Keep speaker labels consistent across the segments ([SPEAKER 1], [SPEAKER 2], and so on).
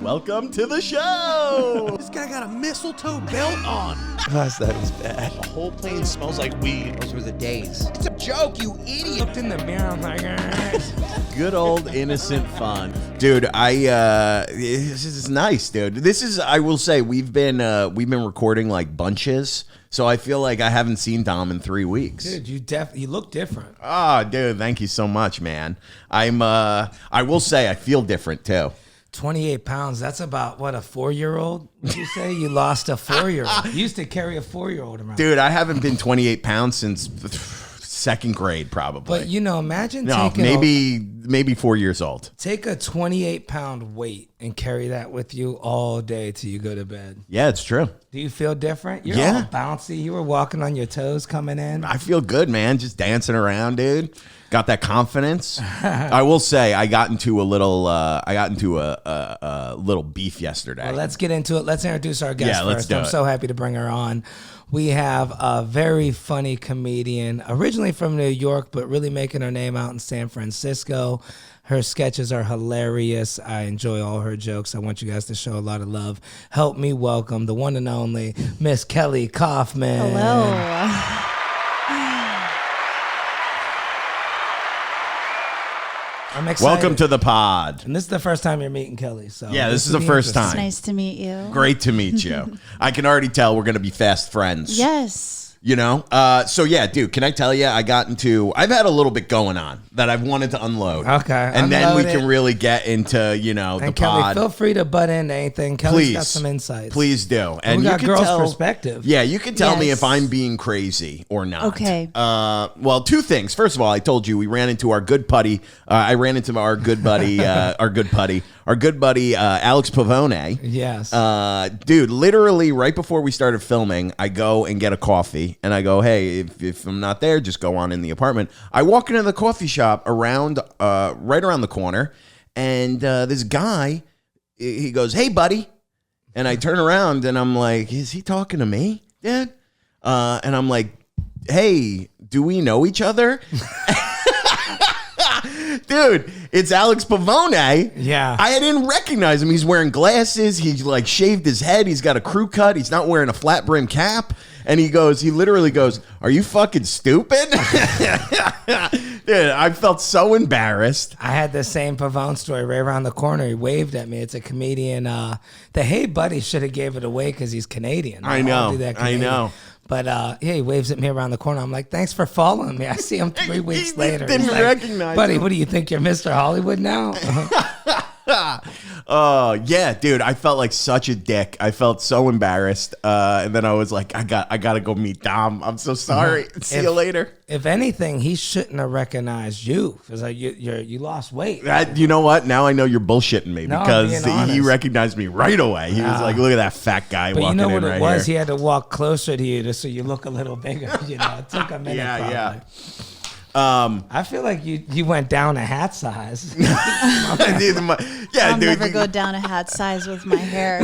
[SPEAKER 1] Welcome to the show.
[SPEAKER 2] This guy got a mistletoe belt on.
[SPEAKER 1] Gosh, that is bad.
[SPEAKER 3] The whole plane smells like weed.
[SPEAKER 2] Those were the days.
[SPEAKER 3] It's a joke, you idiot.
[SPEAKER 2] Looked in the mirror, I'm like,
[SPEAKER 1] Good old innocent fun. Dude, this is nice, dude. This is, I will say, we've been recording like bunches. So I feel like I haven't seen Dom in 3 weeks.
[SPEAKER 2] dude, you look different.
[SPEAKER 1] Oh, dude, thank you so much, man. I will say I feel different too.
[SPEAKER 2] 28 pounds, that's about, what, a 4-year-old? Would you say you lost a 4-year-old? You used to carry a 4-year-old around.
[SPEAKER 1] Dude, I haven't been 28 pounds since second grade, probably.
[SPEAKER 2] But, imagine
[SPEAKER 1] maybe 4 years old.
[SPEAKER 2] Take a 28-pound weight and carry that with you all day till you go to bed.
[SPEAKER 1] Yeah, it's true.
[SPEAKER 2] Do you feel different? You're
[SPEAKER 1] Yeah.
[SPEAKER 2] all bouncy. You were walking on your toes coming in.
[SPEAKER 1] I feel good, man. Just dancing around, dude. Got that confidence. I will say, I got into a little beef yesterday.
[SPEAKER 2] Well, let's get into it. Let's introduce our guest
[SPEAKER 1] let's
[SPEAKER 2] first.
[SPEAKER 1] do
[SPEAKER 2] I'm
[SPEAKER 1] it.
[SPEAKER 2] so happy to bring her on. We have a very funny comedian, originally from New York, but really making her name out in San Francisco. Her sketches are hilarious. I enjoy all her jokes. I want you guys to show a lot of love. Help me welcome the one and only Miss Kelly Kaufman.
[SPEAKER 4] Hello.
[SPEAKER 2] I'm excited.
[SPEAKER 1] Welcome to the pod.
[SPEAKER 2] And this is the first time you're meeting Kelly. So
[SPEAKER 1] Yeah, this is
[SPEAKER 2] will
[SPEAKER 1] the
[SPEAKER 2] be
[SPEAKER 1] first
[SPEAKER 2] interesting.
[SPEAKER 4] It's
[SPEAKER 1] time.
[SPEAKER 4] nice to meet you.
[SPEAKER 1] Great to meet you. I can already tell we're going to be fast friends.
[SPEAKER 4] Yes.
[SPEAKER 1] You know? So, yeah, dude, can I tell you, I've had a little bit going on that I've wanted to unload.
[SPEAKER 2] Okay.
[SPEAKER 1] And then we
[SPEAKER 2] unload
[SPEAKER 1] can
[SPEAKER 2] it.
[SPEAKER 1] really get into, the
[SPEAKER 2] And Kelly,
[SPEAKER 1] pod.
[SPEAKER 2] feel free to butt into anything. Kelly's
[SPEAKER 1] Please.
[SPEAKER 2] got some insights.
[SPEAKER 1] Please do.
[SPEAKER 2] And we got
[SPEAKER 1] you can
[SPEAKER 2] girls'
[SPEAKER 1] tell,
[SPEAKER 2] perspective.
[SPEAKER 1] Yeah, you can tell me
[SPEAKER 4] Yes.
[SPEAKER 1] if I'm being crazy or not.
[SPEAKER 4] Okay.
[SPEAKER 1] Well, two things. First of all, I told you we ran into our good buddy. I ran into our good buddy, our good buddy, Alex Pavone.
[SPEAKER 2] Yes.
[SPEAKER 1] Dude, literally right before we started filming, I go and get a coffee, and I go, hey, if I'm not there, just go on in the apartment. I walk into the coffee shop right around the corner, and this guy, he goes, hey, buddy. And I turn around, and I'm like, is he talking to me, Dad? And I'm like, hey, do we know each other? Dude, it's Alex Pavone.
[SPEAKER 2] Yeah.
[SPEAKER 1] I didn't recognize him. He's wearing glasses. He's like shaved his head. He's got a crew cut. He's not wearing a flat brim cap. And he literally goes, are you fucking stupid? Dude, I felt so embarrassed.
[SPEAKER 2] I had the same Pavone story right around the corner. He waved at me. It's a comedian. The hey buddy should have gave it away because he's Canadian.
[SPEAKER 1] I know.
[SPEAKER 2] I'll do that Canadian.
[SPEAKER 1] I know.
[SPEAKER 2] But yeah, he waves at me around the corner. I'm like, thanks for following me. I see him 3 weeks
[SPEAKER 1] He
[SPEAKER 2] later.
[SPEAKER 1] didn't
[SPEAKER 2] He's like,
[SPEAKER 1] recognize
[SPEAKER 2] buddy,
[SPEAKER 1] him.
[SPEAKER 2] what do you think? You're Mr. Hollywood now?
[SPEAKER 1] Oh, yeah, dude. I felt like such a dick. I felt so embarrassed. And then I was like, I got to go meet Dom. I'm so sorry. See you later.
[SPEAKER 2] If anything, he shouldn't have recognized you. Because like, you lost weight.
[SPEAKER 1] You know what? Now I know you're bullshitting me
[SPEAKER 2] No, I'm
[SPEAKER 1] because
[SPEAKER 2] being honest.
[SPEAKER 1] he recognized me right away. He was like, look at that fat guy
[SPEAKER 2] But you
[SPEAKER 1] walking
[SPEAKER 2] know
[SPEAKER 1] in
[SPEAKER 2] what it
[SPEAKER 1] right
[SPEAKER 2] was?
[SPEAKER 1] here.
[SPEAKER 2] He had to walk closer to you so you look a little bigger. It took a minute.
[SPEAKER 1] Yeah.
[SPEAKER 2] I feel like you went down a hat size.
[SPEAKER 4] I'll
[SPEAKER 1] dude.
[SPEAKER 4] never go down a hat size with my hair.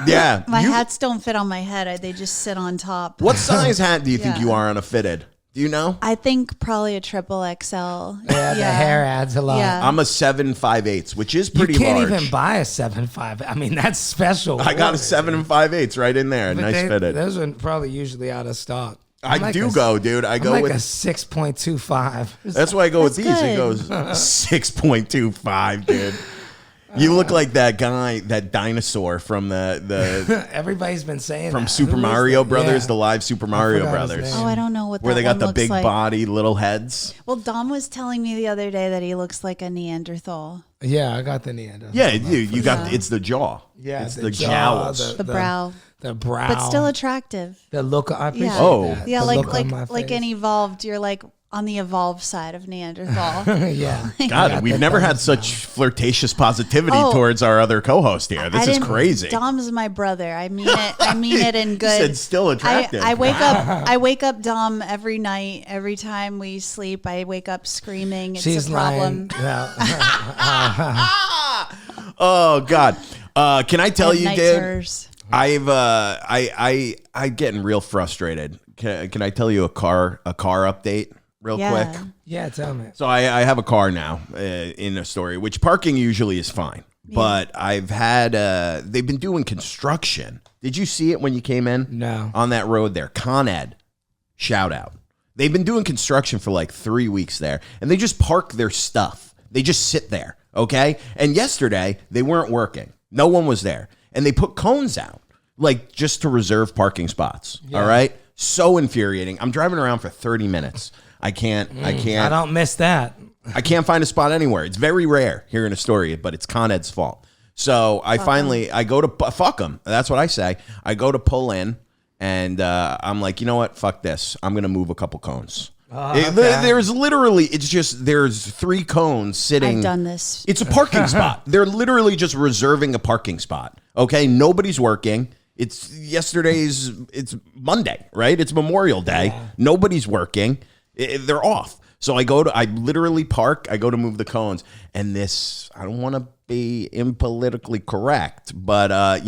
[SPEAKER 1] Yeah.
[SPEAKER 4] My hats don't fit on my head. They just sit on top.
[SPEAKER 1] What size hat do you think
[SPEAKER 4] Yeah.
[SPEAKER 1] you are on a fitted? Do you know?
[SPEAKER 4] I think probably a triple XL.
[SPEAKER 2] Yeah, the hair adds a lot.
[SPEAKER 4] Yeah.
[SPEAKER 1] I'm a 7.5/8, which is pretty
[SPEAKER 2] you can't
[SPEAKER 1] large.
[SPEAKER 2] even buy a 7.5. I mean, that's special.
[SPEAKER 1] I got a
[SPEAKER 2] orders.
[SPEAKER 1] 7 5/8 right in there.
[SPEAKER 2] But
[SPEAKER 1] Nice fitted.
[SPEAKER 2] Those are probably usually out of stock.
[SPEAKER 1] I do go, dude. I
[SPEAKER 2] I'm
[SPEAKER 1] go
[SPEAKER 2] like
[SPEAKER 1] with.
[SPEAKER 2] a 6.25.
[SPEAKER 1] That's why I go with
[SPEAKER 4] That's
[SPEAKER 1] these. It
[SPEAKER 4] good.
[SPEAKER 1] goes 6.25, dude. You look like that guy, that dinosaur from the
[SPEAKER 2] Everybody's been saying
[SPEAKER 1] from
[SPEAKER 2] that.
[SPEAKER 1] Super
[SPEAKER 2] Who is
[SPEAKER 1] Mario
[SPEAKER 2] that?
[SPEAKER 1] Brothers,
[SPEAKER 2] Yeah.
[SPEAKER 1] the live Super Mario
[SPEAKER 2] forgot his
[SPEAKER 1] Brothers,
[SPEAKER 2] name.
[SPEAKER 4] Oh, I don't know what
[SPEAKER 1] where
[SPEAKER 4] that
[SPEAKER 1] they got
[SPEAKER 4] one
[SPEAKER 1] the
[SPEAKER 4] looks
[SPEAKER 1] big
[SPEAKER 4] like.
[SPEAKER 1] body, little heads.
[SPEAKER 4] Well, Dom was telling me the other day that he looks like a Neanderthal.
[SPEAKER 2] Yeah, I got the Neanderthal.
[SPEAKER 1] Yeah, you got
[SPEAKER 4] sure.
[SPEAKER 1] it's the jaw.
[SPEAKER 2] Yeah,
[SPEAKER 1] it's
[SPEAKER 2] the
[SPEAKER 1] the
[SPEAKER 2] jaw,
[SPEAKER 1] jowls.
[SPEAKER 4] The brow.
[SPEAKER 2] The brow.
[SPEAKER 4] But still attractive.
[SPEAKER 2] The look. I appreciate
[SPEAKER 4] Yeah.
[SPEAKER 1] Oh.
[SPEAKER 2] that.
[SPEAKER 4] Yeah,
[SPEAKER 2] The
[SPEAKER 4] like
[SPEAKER 2] look on my
[SPEAKER 4] like
[SPEAKER 2] face.
[SPEAKER 4] an evolved. You're like on the evolved side of Neanderthal.
[SPEAKER 2] Yeah.
[SPEAKER 1] God, we've never had such flirtatious positivity
[SPEAKER 4] Oh.
[SPEAKER 1] towards our other co-host here. This
[SPEAKER 4] I
[SPEAKER 1] is
[SPEAKER 4] didn't-
[SPEAKER 1] crazy.
[SPEAKER 4] Dom's my brother. I mean it. I mean it in
[SPEAKER 1] You
[SPEAKER 4] good.
[SPEAKER 1] said still attractive.
[SPEAKER 4] I wake up. I wake up Dom every night. Every time we sleep, I wake up screaming. It's
[SPEAKER 2] She's
[SPEAKER 4] a problem.
[SPEAKER 2] lying. Yeah.
[SPEAKER 1] Oh God, can I tell
[SPEAKER 4] I have
[SPEAKER 1] you,
[SPEAKER 4] night
[SPEAKER 1] dude?
[SPEAKER 4] terrors.
[SPEAKER 1] I'm getting real frustrated. Can I tell you a car update real
[SPEAKER 4] Yeah.
[SPEAKER 1] quick?
[SPEAKER 2] Yeah, tell me.
[SPEAKER 1] So I have a car now in a story, which parking usually is fine. but I've had they've been doing construction. Did you see it when you came in?
[SPEAKER 2] No.
[SPEAKER 1] On that road there, Con Ed, shout out. They've been doing construction for like 3 weeks there, and they just park their stuff. They just sit there, okay? And yesterday they weren't working. No one was there, and they put cones out, like just to reserve parking spots. Yeah. All right, so infuriating. I'm driving around for 30 minutes. I can't.
[SPEAKER 2] I don't miss that.
[SPEAKER 1] I can't find a spot anywhere. It's very rare here in Astoria, but it's Con Ed's fault. So I go to, fuck them. That's what I say. I go to pull in, and I'm like, you know what? Fuck this. I'm going to move a couple cones. Okay. There's literally, there's 3 cones sitting.
[SPEAKER 4] I've done this.
[SPEAKER 1] It's a parking spot. They're literally just reserving a parking spot. Okay? Nobody's working. It's Monday, right? It's Memorial Day. Yeah. Nobody's working. They're off. So I literally park, I go to move the cones, and I don't want to be impolitically correct, but,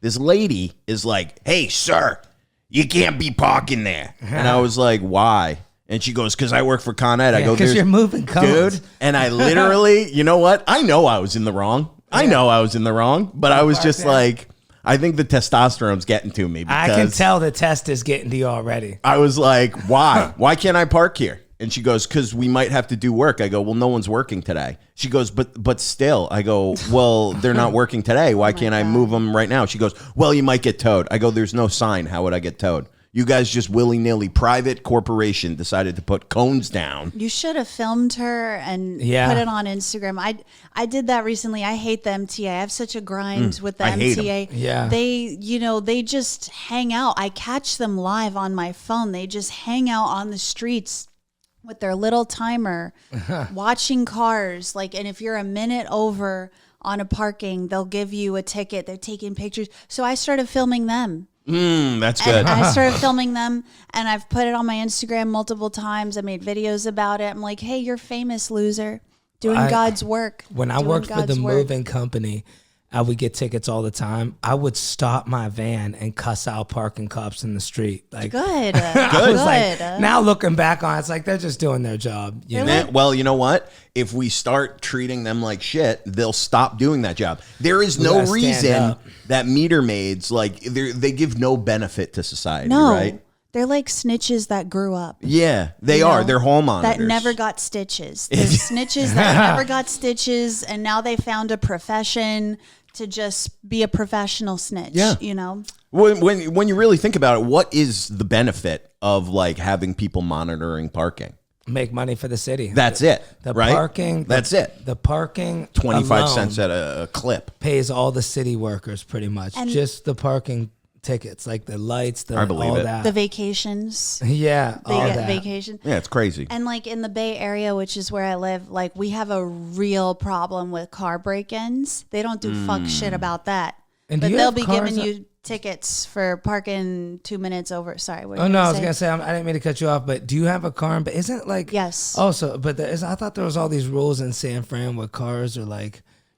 [SPEAKER 1] this lady is like, hey, sir, you can't be parking there. And I was like, why? And she goes, because I work for Con Ed. I go,
[SPEAKER 2] because you're moving cones.
[SPEAKER 1] Dude, and I literally, you know what? I know I was in the wrong. But I was just like, I think the testosterone's getting to me.
[SPEAKER 2] I can tell the test is getting to you already.
[SPEAKER 1] I was like, why? Why can't I park here? And she goes, because we might have to do work. I go, well, no one's working today. She goes, but still. I go, well, they're not working today. Why can't I move them right now? She goes, well, you might get towed. I go, there's no sign. How would I get towed? You guys just willy-nilly, private corporation decided to put cones down.
[SPEAKER 4] You should have filmed her and put it on Instagram. I did that recently. I hate the MTA. I have such a grind with the MTA.
[SPEAKER 2] Yeah.
[SPEAKER 4] They just hang out. I catch them live on my phone. They just hang out on the streets with their little timer, watching cars. And if you're a minute over on a parking, they'll give you a ticket. They're taking pictures. So I started filming them.
[SPEAKER 1] That's good.
[SPEAKER 4] And I started filming them, and I've put it on my Instagram multiple times. I made videos about it. I'm like, hey, you're famous, loser, doing God's work.
[SPEAKER 2] When I worked for the moving company, I would get tickets all the time. I would stop my van and cuss out parking cops in the street.
[SPEAKER 4] Good.
[SPEAKER 2] Now looking back on it, it's like they're just doing their job.
[SPEAKER 1] Well, you know what? If we start treating them like shit, they'll stop doing that job. There is no reason that meter maids, they give no benefit to society, right?
[SPEAKER 4] They're like snitches that grew up.
[SPEAKER 1] Yeah, they are. They're hall monitors.
[SPEAKER 4] That never got stitches. They're snitches that never got stitches, and now they found a profession to just be a professional snitch.
[SPEAKER 1] Yeah. When you really think about it, what is the benefit of having people monitoring parking?
[SPEAKER 2] Make money for the city.
[SPEAKER 1] That's it. Right?
[SPEAKER 2] Parking.
[SPEAKER 1] That's it.
[SPEAKER 2] The parking
[SPEAKER 1] 25 cents at a clip
[SPEAKER 2] pays all the city workers pretty much. And just the parking tickets, like the lights, all that.
[SPEAKER 4] The vacations.
[SPEAKER 2] Yeah.
[SPEAKER 4] They get vacation.
[SPEAKER 1] Yeah, it's crazy.
[SPEAKER 4] And in the Bay Area, which is where I live, we have a real problem with car break-ins. They don't do fuck shit about that. But they'll be giving you tickets for parking 2 minutes over. Sorry. What
[SPEAKER 2] I was going to say, I didn't mean to cut you off, but do you have a car? But isn't it
[SPEAKER 4] Yes.
[SPEAKER 2] Also, but I thought there was all these rules in San Fran where cars are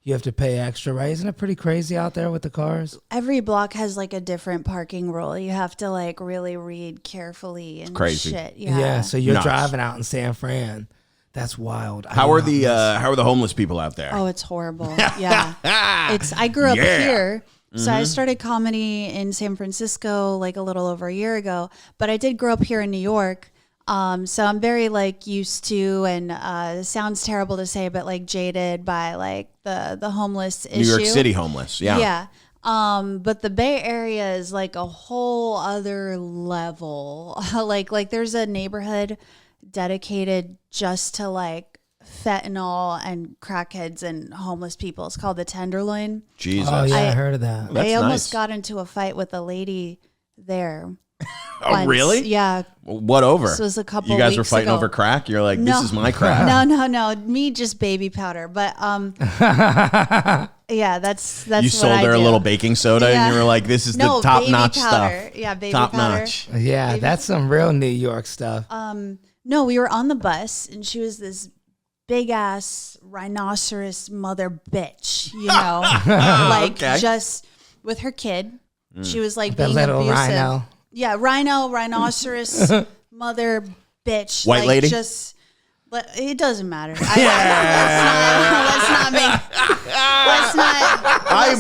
[SPEAKER 2] you have to pay extra, right? Isn't it pretty crazy out there with the cars?
[SPEAKER 4] Every block has a different parking rule. You have to really read carefully and
[SPEAKER 1] crazy
[SPEAKER 4] shit.
[SPEAKER 2] Yeah. So you're driving out in San Fran. That's wild.
[SPEAKER 1] How are the homeless people out there?
[SPEAKER 4] Oh, it's horrible. Yeah. I grew up here. So I started comedy in San Francisco a little over a year ago, but I did grow up here in New York. So I'm very used to, and it sounds terrible to say, but jaded by the homeless issue.
[SPEAKER 1] New York City homeless, yeah.
[SPEAKER 4] Yeah. But the Bay Area is a whole other level. There's a neighborhood dedicated just to fentanyl and crackheads and homeless people. It's called the Tenderloin.
[SPEAKER 1] Jesus.
[SPEAKER 2] Oh yeah, I heard of that.
[SPEAKER 4] I almost got into a fight with a lady there.
[SPEAKER 1] Oh, really?
[SPEAKER 4] Yeah.
[SPEAKER 1] What over?
[SPEAKER 4] This was a couple
[SPEAKER 1] You guys
[SPEAKER 4] weeks
[SPEAKER 1] were fighting
[SPEAKER 4] ago.
[SPEAKER 1] over crack? You're like, this is my crack.
[SPEAKER 4] No. Me just baby powder. But yeah, that's
[SPEAKER 1] you
[SPEAKER 4] what
[SPEAKER 1] sold her a little baking soda and you were like, this is the top-notch stuff.
[SPEAKER 4] Yeah, baby
[SPEAKER 1] top
[SPEAKER 4] powder.
[SPEAKER 1] Notch.
[SPEAKER 2] Yeah, that's some real New York stuff.
[SPEAKER 4] No, we were on the bus and she was this big ass rhinoceros mother bitch, just with her kid. She was being
[SPEAKER 2] little
[SPEAKER 4] abusive.
[SPEAKER 2] rhino.
[SPEAKER 4] Yeah, rhinoceros mother bitch.
[SPEAKER 1] White lady?
[SPEAKER 4] Just But it doesn't matter. Let's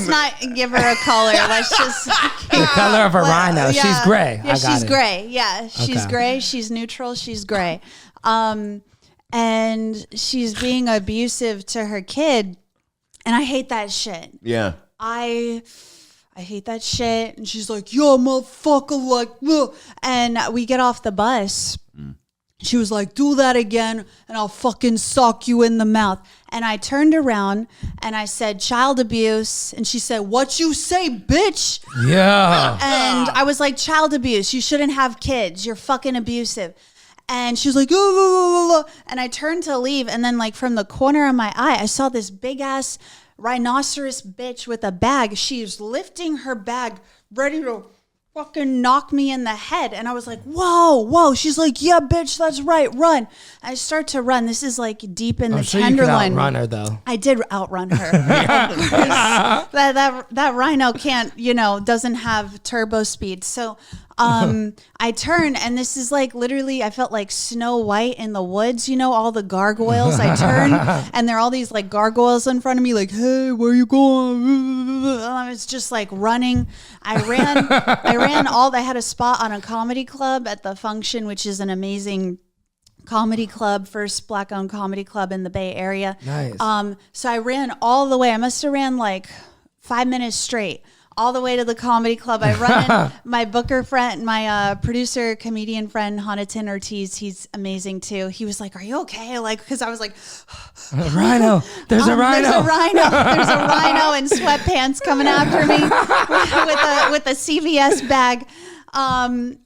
[SPEAKER 4] not give her a color. Let's just
[SPEAKER 2] the color of a rhino.
[SPEAKER 4] Yeah.
[SPEAKER 2] She's gray.
[SPEAKER 4] Yeah, she's
[SPEAKER 2] it.
[SPEAKER 4] gray. Yeah, she's
[SPEAKER 2] Okay.
[SPEAKER 4] gray. She's neutral. She's gray. And she's being abusive to her kid, and I hate that shit.
[SPEAKER 1] Yeah.
[SPEAKER 4] I hate that shit. And she's like, yo, motherfucker, like, ugh. And we get off the bus. She was like, do that again and I'll fucking sock you in the mouth. And I turned around and I said, child abuse. And she said, what you say, bitch?
[SPEAKER 2] Yeah.
[SPEAKER 4] And I was like, child abuse. You shouldn't have kids. You're fucking abusive. And she was like, oh. And I turned to leave. And then like from the corner of my eye, I saw this big ass rhinoceros bitch with a bag. She's lifting her bag, ready to fucking knock me in the head. And I was like, whoa. She's like, yeah, bitch, that's right, run. I start to run. This is like deep in the tenderloin.
[SPEAKER 2] You could outrun her though.
[SPEAKER 4] I did outrun her. that rhino can't, doesn't have turbo speed. So I turn, and this is like literally, I felt like Snow White in the woods, all the gargoyles. I turn, and there are all these like gargoyles in front of me, like, hey, where you going? I was just like running. I ran I had a spot on a comedy club at the Function, which is an amazing comedy club, first Black-owned comedy club in the Bay Area.
[SPEAKER 2] Nice.
[SPEAKER 4] So I ran all the way. I must have ran like 5 minutes straight, all the way to the comedy club. I run my booker friend, my producer, comedian friend, Honiton Ortiz. He's amazing too. He was like, "Are you okay?" Like, because I was like,
[SPEAKER 2] a rhino. There's a rhino.
[SPEAKER 4] There's a rhino. There's a rhino in sweatpants coming after me with a CVS bag. And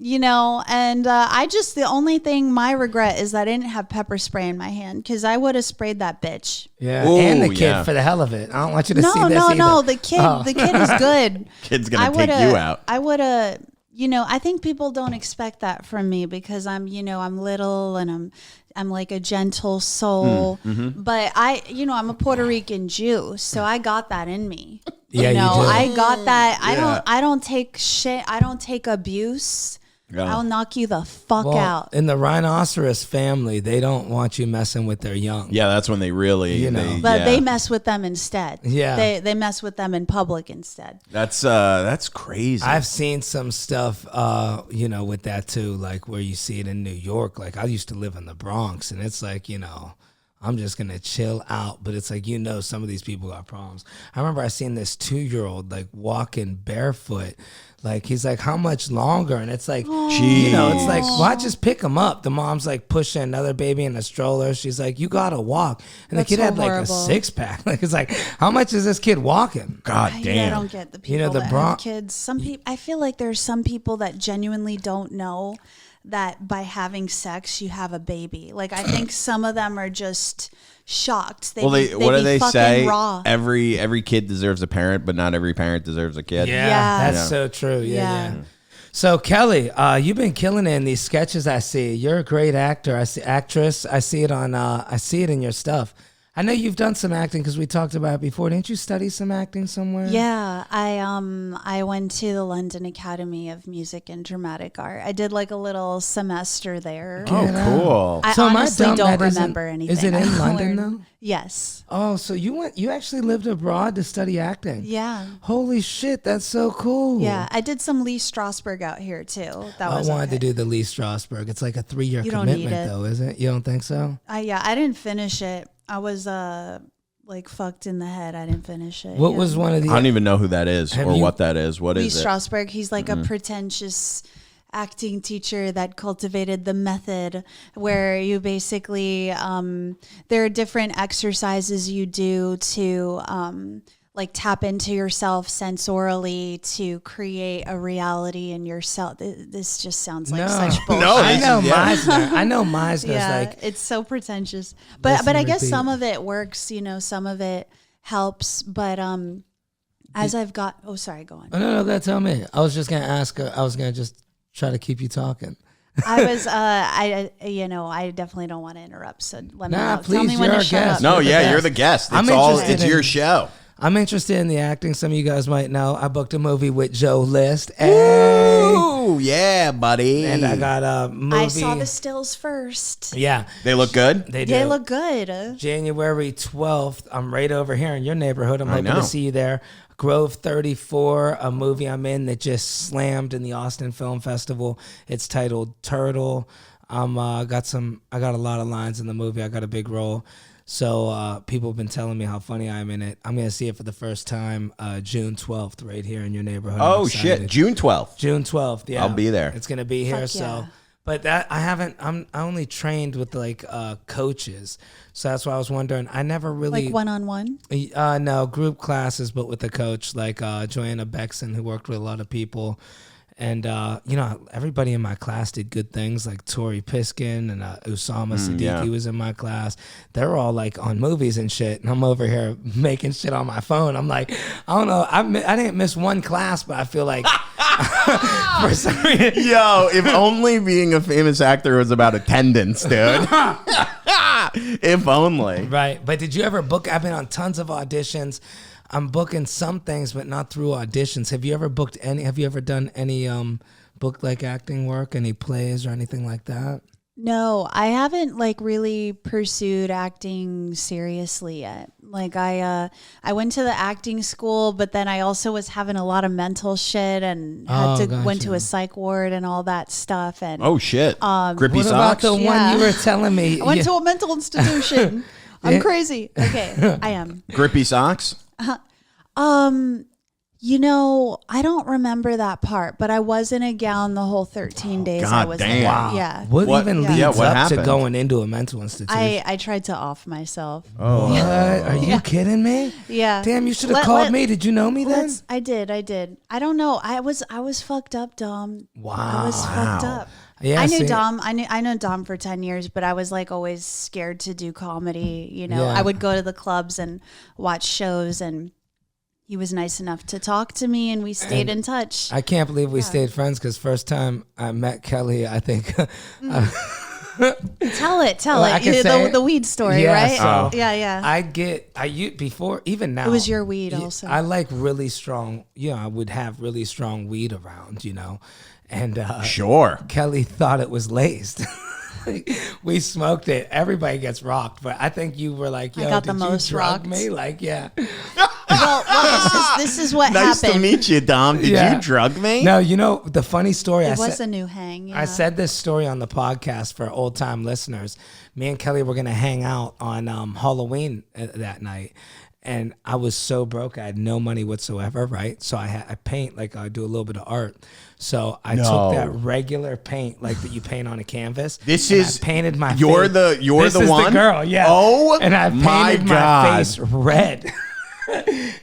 [SPEAKER 4] the only thing, my regret is that I didn't have pepper spray in my hand, because I would have sprayed that bitch.
[SPEAKER 2] Yeah,
[SPEAKER 1] Ooh,
[SPEAKER 2] and the kid
[SPEAKER 1] yeah.
[SPEAKER 2] for the hell of it. I don't want you to see this either.
[SPEAKER 4] No, the kid is good.
[SPEAKER 1] Kid's gonna take you out.
[SPEAKER 4] I would have, I think people don't expect that from me, because I'm little and I'm like a gentle soul, but I'm a Puerto Rican Jew, so I got that in me.
[SPEAKER 2] Yeah, you do.
[SPEAKER 4] I got that.
[SPEAKER 1] Yeah.
[SPEAKER 4] I don't take shit. I don't take abuse.
[SPEAKER 1] Yeah.
[SPEAKER 4] I'll knock you the fuck out.
[SPEAKER 2] In the rhinoceros family, they don't want you messing with their young.
[SPEAKER 1] Yeah, that's when they really,
[SPEAKER 4] But they mess with them instead.
[SPEAKER 2] Yeah.
[SPEAKER 4] They mess with them in public instead.
[SPEAKER 1] That's crazy.
[SPEAKER 2] I've seen some stuff, with that too, like where you see it in New York. Like I used to live in the Bronx, and it's like, I'm just going to chill out. But it's like, some of these people got problems. I remember I seen this 2-year-old like walking barefoot. Like, he's like, how much longer? And it's like, it's like, why just pick him up? The mom's like pushing another baby in a stroller. She's like, you got to walk. And
[SPEAKER 4] That's
[SPEAKER 2] the kid
[SPEAKER 4] so
[SPEAKER 2] had like
[SPEAKER 4] horrible.
[SPEAKER 2] a 6-pack. Like, it's like, how much is this kid walking?
[SPEAKER 1] God damn.
[SPEAKER 4] I don't get the people
[SPEAKER 2] the
[SPEAKER 4] that have kids. Some people, I feel like there's some people that genuinely don't know that by having sex you have a baby. Like, I think some of them are just shocked.
[SPEAKER 1] What do they say?
[SPEAKER 4] Raw.
[SPEAKER 1] Every kid deserves a parent, but not every parent deserves a kid.
[SPEAKER 2] Yeah, that's
[SPEAKER 1] Yeah.
[SPEAKER 2] so true. Yeah.
[SPEAKER 4] Yeah.
[SPEAKER 2] So Kelly, you've been killing it in these sketches. I see you're a great actor. I see actress. I see it in your stuff. I know you've done some acting because we talked about it before. Didn't you study some acting somewhere?
[SPEAKER 4] Yeah, I went to the London Academy of Music and Dramatic Art. I did like a little semester there.
[SPEAKER 1] Oh, cool.
[SPEAKER 4] I
[SPEAKER 2] So am I
[SPEAKER 4] honestly
[SPEAKER 2] dumb
[SPEAKER 4] don't
[SPEAKER 2] that isn't-
[SPEAKER 4] remember anything.
[SPEAKER 2] is it in
[SPEAKER 4] I
[SPEAKER 2] London,
[SPEAKER 4] learned.
[SPEAKER 2] though?
[SPEAKER 4] Yes.
[SPEAKER 2] Oh, so you actually lived abroad to study acting?
[SPEAKER 4] Yeah.
[SPEAKER 2] Holy shit, that's so cool.
[SPEAKER 4] Yeah, I did some Lee Strasberg out here too. That
[SPEAKER 2] I
[SPEAKER 4] was
[SPEAKER 2] wanted
[SPEAKER 4] okay.
[SPEAKER 2] to do the Lee Strasberg. It's like a 3-year
[SPEAKER 4] You don't need
[SPEAKER 2] commitment,
[SPEAKER 4] it.
[SPEAKER 2] though, is it? You don't think so?
[SPEAKER 4] I didn't finish it. I was like fucked in the head. I didn't finish it.
[SPEAKER 2] What
[SPEAKER 4] Yeah.
[SPEAKER 2] was one of the?
[SPEAKER 1] I don't even know who that is
[SPEAKER 2] Have
[SPEAKER 1] or
[SPEAKER 2] you-
[SPEAKER 1] what that is. What
[SPEAKER 4] Lee
[SPEAKER 1] is it?
[SPEAKER 4] Strasberg? He's like a pretentious acting teacher that cultivated the method where you basically there are different exercises you do to like tap into yourself sensorially to create a reality in yourself. This just sounds like such bullshit.
[SPEAKER 1] No,
[SPEAKER 2] I
[SPEAKER 1] this
[SPEAKER 2] know
[SPEAKER 1] is- yeah.
[SPEAKER 2] Meisner. I know Meisner's
[SPEAKER 4] Yeah,
[SPEAKER 2] like
[SPEAKER 4] it's so pretentious. But
[SPEAKER 2] Listen,
[SPEAKER 4] I guess
[SPEAKER 2] repeat.
[SPEAKER 4] some of it works, some of it helps. But as I've got sorry, go on.
[SPEAKER 2] Oh, no, go tell me. I was just gonna ask. I was gonna just try to keep you talking.
[SPEAKER 4] I was I definitely don't want to interrupt. So let me
[SPEAKER 2] Nah,
[SPEAKER 4] know. Tell me
[SPEAKER 2] please,
[SPEAKER 4] when
[SPEAKER 2] you're
[SPEAKER 4] to
[SPEAKER 2] our
[SPEAKER 4] shut
[SPEAKER 2] guest.
[SPEAKER 4] up.
[SPEAKER 1] No,
[SPEAKER 2] You're the
[SPEAKER 1] yeah, you're
[SPEAKER 2] best.
[SPEAKER 1] the guest.
[SPEAKER 2] I'm
[SPEAKER 1] It's
[SPEAKER 2] interested
[SPEAKER 1] it's
[SPEAKER 2] in-
[SPEAKER 1] your show.
[SPEAKER 2] I'm interested in the acting. Some of you guys might know. I booked a movie with Joe List. Hey.
[SPEAKER 1] Ooh, yeah, buddy.
[SPEAKER 2] And I got a movie.
[SPEAKER 4] I saw the stills first.
[SPEAKER 2] Yeah.
[SPEAKER 1] They look good?
[SPEAKER 2] They do.
[SPEAKER 4] They look good.
[SPEAKER 2] January 12th. I'm right over here in your neighborhood. I'm
[SPEAKER 1] I
[SPEAKER 2] hoping
[SPEAKER 1] know.
[SPEAKER 2] to see you there. Grove 34, a movie I'm in that just slammed in the Austin Film Festival. It's titled Turtle. I got a lot of lines in the movie. I got a big role. So people have been telling me how funny I am in it. I'm going to see it for the first time June 12th right here in your neighborhood.
[SPEAKER 1] Oh, shit. June 12th.
[SPEAKER 2] June 12th, yeah.
[SPEAKER 1] I'll be there.
[SPEAKER 2] It's going to be here,
[SPEAKER 4] Fuck
[SPEAKER 2] so...
[SPEAKER 4] yeah.
[SPEAKER 2] But that I only trained with like coaches. So that's why I was wondering. I never really...
[SPEAKER 4] Like one-on-one?
[SPEAKER 2] No, group classes, but with a coach like Joanna Bexon, who worked with a lot of people. And, everybody in my class did good things, like Tori Piskin and Usama Siddiqui was in my class. They were all, like, on movies and shit. And I'm over here making shit on my phone. I'm like, I don't know. I didn't miss one class, but I feel like for some reason.
[SPEAKER 1] Yo, if only being a famous actor was about attendance, dude. If only.
[SPEAKER 2] Right. But did you ever book? I've been on tons of auditions. I'm booking some things, but not through auditions. Have you ever booked any? Have you ever done any book like acting work, any plays or anything like that?
[SPEAKER 4] No, I haven't like really pursued acting seriously yet. Like I went to the acting school, but then I also was having a lot of mental shit and went to a psych ward and all that stuff. And
[SPEAKER 1] Oh, shit. Grippy
[SPEAKER 2] What about
[SPEAKER 1] socks?
[SPEAKER 2] the
[SPEAKER 4] Yeah.
[SPEAKER 2] one you were telling me?
[SPEAKER 4] I went to a mental institution. I'm crazy. Okay, I am.
[SPEAKER 1] Grippy socks?
[SPEAKER 4] I don't remember that part, but I was in a gown the whole 13 days I
[SPEAKER 1] God
[SPEAKER 4] was
[SPEAKER 1] damn.
[SPEAKER 4] there.
[SPEAKER 1] Wow.
[SPEAKER 4] Yeah.
[SPEAKER 2] What even leads
[SPEAKER 1] what
[SPEAKER 2] up to
[SPEAKER 1] happened?
[SPEAKER 2] going into a mental institution?
[SPEAKER 4] I tried to off myself.
[SPEAKER 1] Oh.
[SPEAKER 2] What? Are you kidding me?
[SPEAKER 4] Yeah.
[SPEAKER 2] Damn, you should have called me. Did you know me then?
[SPEAKER 4] I did. I don't know. I was fucked up, Dom.
[SPEAKER 2] Wow.
[SPEAKER 4] I was fucked up.
[SPEAKER 2] Yeah,
[SPEAKER 4] I knew
[SPEAKER 2] see-
[SPEAKER 4] Dom. I know Dom for 10 years, but I was like always scared to do comedy. You know,
[SPEAKER 2] Yeah.
[SPEAKER 4] I would go to the clubs and watch shows, and he was nice enough to talk to me, and we stayed in touch.
[SPEAKER 2] I can't believe we stayed friends because first time I met Kelly, I think.
[SPEAKER 4] Tell it.
[SPEAKER 2] I can say it?
[SPEAKER 4] The weed story,
[SPEAKER 2] Yeah,
[SPEAKER 4] right?
[SPEAKER 2] so
[SPEAKER 4] Yeah.
[SPEAKER 2] before, even now.
[SPEAKER 4] It was your weed also.
[SPEAKER 2] I like really strong, I would have really strong weed around, And
[SPEAKER 1] Sure.
[SPEAKER 2] Kelly thought it was laced. We smoked it. Everybody gets rocked, but I think you were like, "Yo,
[SPEAKER 4] got
[SPEAKER 2] did
[SPEAKER 4] the
[SPEAKER 2] you
[SPEAKER 4] most
[SPEAKER 2] drug
[SPEAKER 4] rocked.
[SPEAKER 2] me?" Like, yeah.
[SPEAKER 4] Well, this is what
[SPEAKER 1] Nice
[SPEAKER 4] happened.
[SPEAKER 1] to meet you, Dom. Did
[SPEAKER 2] Yeah.
[SPEAKER 1] you drug me?
[SPEAKER 2] No, the funny story.
[SPEAKER 4] It was a new hang. Yeah.
[SPEAKER 2] I said this story on the podcast for old time listeners. Me and Kelly were gonna hang out on Halloween that night, and I was so broke. I had no money whatsoever. Right, so I paint, like I do a little bit of art. So I
[SPEAKER 1] No.
[SPEAKER 2] took that regular paint, like that you paint on a canvas.
[SPEAKER 1] This
[SPEAKER 2] and
[SPEAKER 1] is
[SPEAKER 2] I painted my.
[SPEAKER 1] you're
[SPEAKER 2] face.
[SPEAKER 1] the you're
[SPEAKER 2] This
[SPEAKER 1] the
[SPEAKER 2] is
[SPEAKER 1] one.
[SPEAKER 2] the girl, yeah.
[SPEAKER 1] Oh,
[SPEAKER 2] and I
[SPEAKER 1] my
[SPEAKER 2] painted my
[SPEAKER 1] God.
[SPEAKER 2] face red.